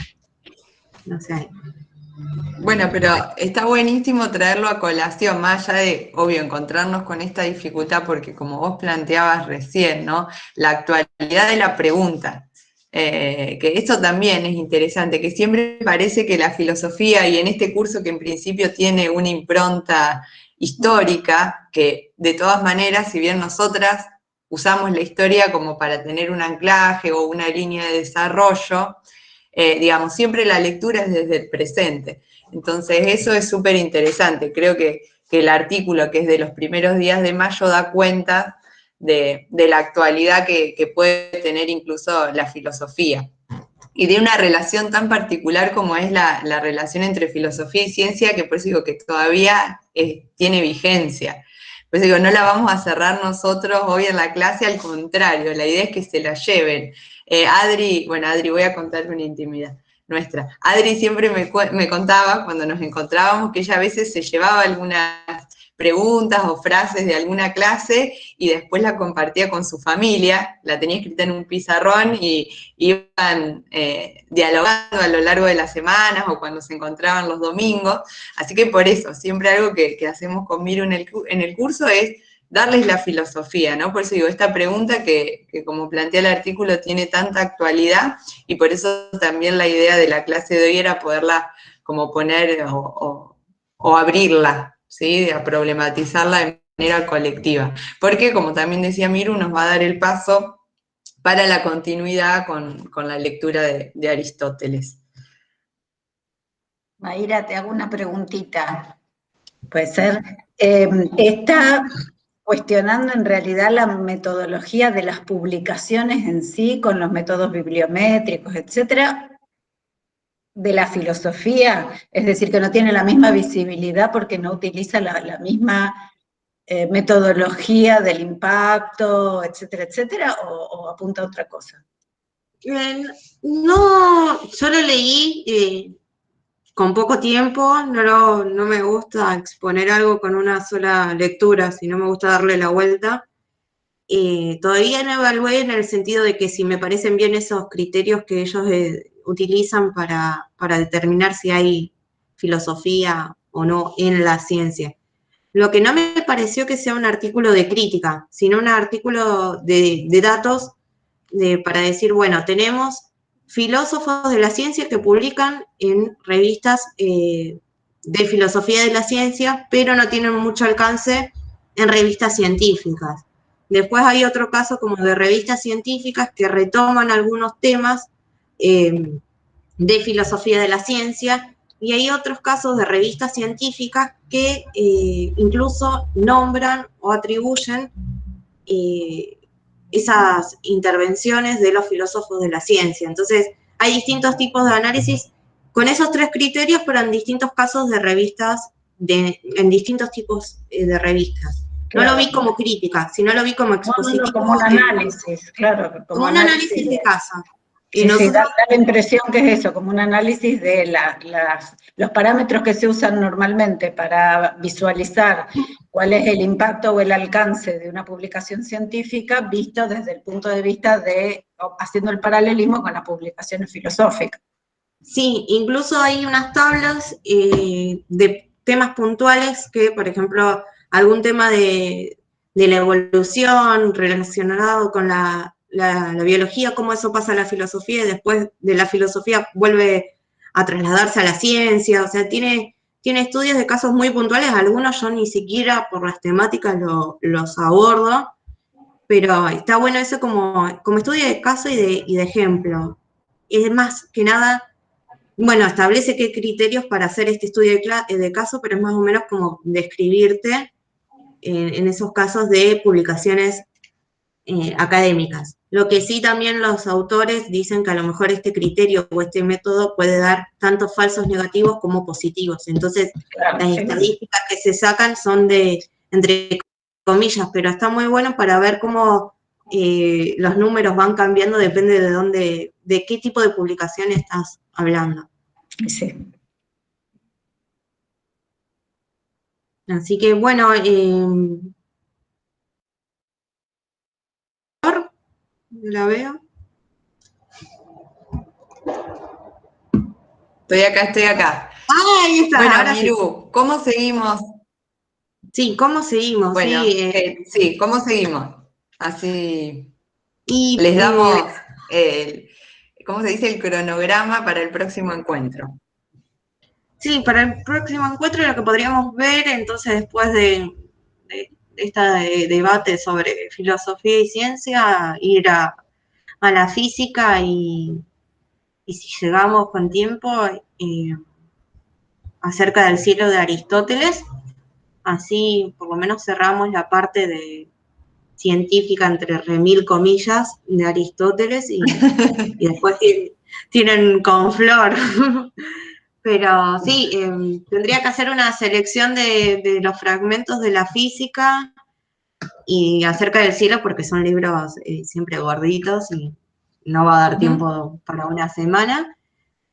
Bueno, pero está buenísimo traerlo a colación, más allá de, obvio, encontrarnos con esta dificultad, porque como vos planteabas recién, ¿no? La actualidad de la pregunta, que esto también es interesante, que siempre parece que la filosofía, y en este curso que en principio tiene una impronta histórica, que de todas maneras, si bien nosotras usamos la historia como para tener un anclaje o una línea de desarrollo, digamos, siempre la lectura es desde el presente. Entonces, eso es súper interesante. Creo que el artículo, que es de los primeros días de mayo, da cuenta de la actualidad que puede tener incluso la filosofía. Y de una relación tan particular como es la relación entre filosofía y ciencia, que por eso digo que todavía tiene vigencia. Por eso digo, no la vamos a cerrar nosotros hoy en la clase, al contrario, la idea es que se la lleven. Adri, voy a contarle una intimidad nuestra. Adri siempre me contaba, cuando nos encontrábamos, que ella a veces se llevaba algunas preguntas o frases de alguna clase y después la compartía con su familia, la tenía escrita en un pizarrón y iban dialogando a lo largo de las semanas o cuando se encontraban los domingos. Así que por eso, siempre algo que hacemos con Miru en el curso es darles la filosofía, ¿no? Por eso digo, esta pregunta que como plantea el artículo tiene tanta actualidad, y por eso también la idea de la clase de hoy era poderla como poner o abrirla, ¿sí? A problematizarla de manera colectiva. Porque, como también decía Miru, nos va a dar el paso para la continuidad con la lectura de Aristóteles. Mayra, te hago una preguntita. ¿Puede ser? Está cuestionando en realidad la metodología de las publicaciones en sí, con los métodos bibliométricos, etcétera, de la filosofía, es decir, que no tiene la misma visibilidad porque no utiliza la misma metodología del impacto, etcétera, etcétera, o apunta a otra cosa. No, yo lo leí con poco tiempo, no me gusta exponer algo con una sola lectura, sino me gusta darle la vuelta. Todavía no evalué en el sentido de que si me parecen bien esos criterios que ellos utilizan para determinar si hay filosofía o no en la ciencia. Lo que no me pareció que sea un artículo de crítica, sino un artículo de datos para decir, bueno, tenemos filósofos de la ciencia que publican en revistas de filosofía de la ciencia, pero no tienen mucho alcance en revistas científicas. Después hay otro caso como de revistas científicas que retoman algunos temas de filosofía de la ciencia, y hay otros casos de revistas científicas que incluso nombran o atribuyen esas intervenciones de los filósofos de la ciencia. Entonces, hay distintos tipos de análisis con esos tres criterios, pero en distintos casos de revistas, en distintos tipos de revistas. Claro. No lo vi como crítica, sino lo vi como expositivo. No, como un análisis, claro. Como un análisis de caso. Sí, nosotros... da la impresión que es eso, como un análisis de los parámetros que se usan normalmente para visualizar cuál es el impacto o el alcance de una publicación científica visto desde el punto de vista de, haciendo el paralelismo con las publicaciones filosóficas. Sí, incluso hay unas tablas de temas puntuales que, por ejemplo, algún tema de la evolución relacionado con la biología, cómo eso pasa a la filosofía y después de la filosofía vuelve a trasladarse a la ciencia, o sea, tiene estudios de casos muy puntuales, algunos yo ni siquiera por las temáticas los abordo, pero está bueno eso como estudio de caso y de ejemplo. es más que nada, bueno, establece qué criterios para hacer este estudio de caso, pero es más o menos como describirte en esos casos de publicaciones académicas. Lo que sí también los autores dicen que a lo mejor este criterio o este método puede dar tanto falsos negativos como positivos. Entonces, las estadísticas que se sacan son de, entre comillas, pero está muy bueno para ver cómo los números van cambiando, depende de dónde, de qué tipo de publicación estás hablando. Sí. Así que bueno, la veo. Estoy acá. Ah, ahí está. Bueno, Ahora Miru, sí. ¿cómo seguimos? Sí, ¿cómo seguimos? Bueno, Sí, sí, ¿cómo seguimos? Así y les damos, ¿cómo se dice? El cronograma para el próximo encuentro. sí, para el próximo encuentro lo que podríamos ver, entonces, después de este debate sobre filosofía y ciencia, ir a la física y si llegamos con tiempo, acerca del cielo de Aristóteles, así por lo menos cerramos la parte de científica, entre remil comillas, de Aristóteles y después tienen con Flor. Pero sí, tendría que hacer una selección de los fragmentos de la física y acerca del cielo, porque son libros siempre gorditos y no va a dar tiempo para una semana,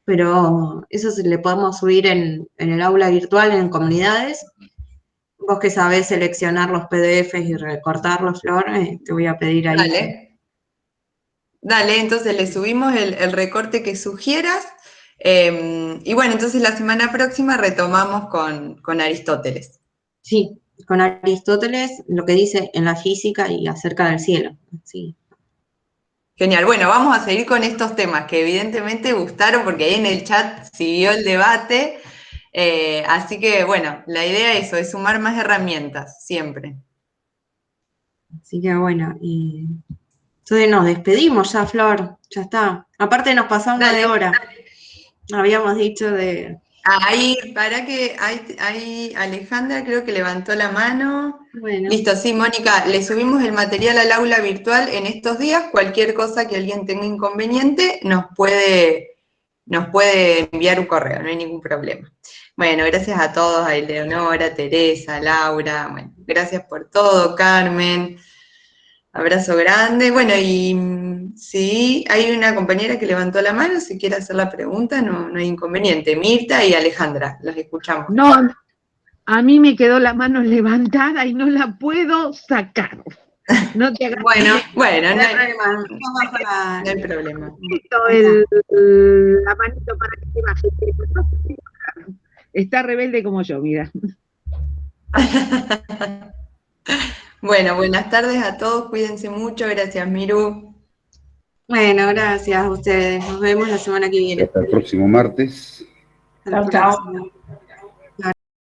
pero eso se le podemos subir en el aula virtual, en comunidades. Vos que sabés seleccionar los PDFs y recortarlos, Flor, te voy a pedir ahí. Dale, entonces le subimos el recorte que sugieras. Y bueno, entonces la semana próxima retomamos con Aristóteles. Sí, con Aristóteles, lo que dice en la física y acerca del cielo. Sí. Genial, bueno, vamos a seguir con estos temas que evidentemente gustaron porque ahí en el chat siguió el debate. Así que bueno, la idea es eso, es sumar más herramientas, siempre. Así que bueno, y entonces nos despedimos ya, Flor, ya está. Aparte nos pasamos de hora. Habíamos dicho de... Ahí, para que ahí Alejandra creo que levantó la mano. Bueno. Listo, sí, Mónica, le subimos el material al aula virtual en estos días. Cualquier cosa que alguien tenga inconveniente nos puede enviar un correo, no hay ningún problema. Bueno, gracias a todos, a Eleonora, Teresa, Laura, bueno, gracias por todo, Carmen. Abrazo grande. Bueno, y sí, hay una compañera que levantó la mano, si quiere hacer la pregunta, no hay inconveniente. Mirta y Alejandra, los escuchamos. No, a mí me quedó la mano levantada y no la puedo sacar. No te hagas Bueno, no hay problema. La manito para que te baje. Está rebelde como yo, mira. Bueno, buenas tardes a todos, cuídense mucho, gracias Miru. Bueno, gracias a ustedes, nos vemos la semana que viene. Hasta el próximo martes. Hasta la próxima.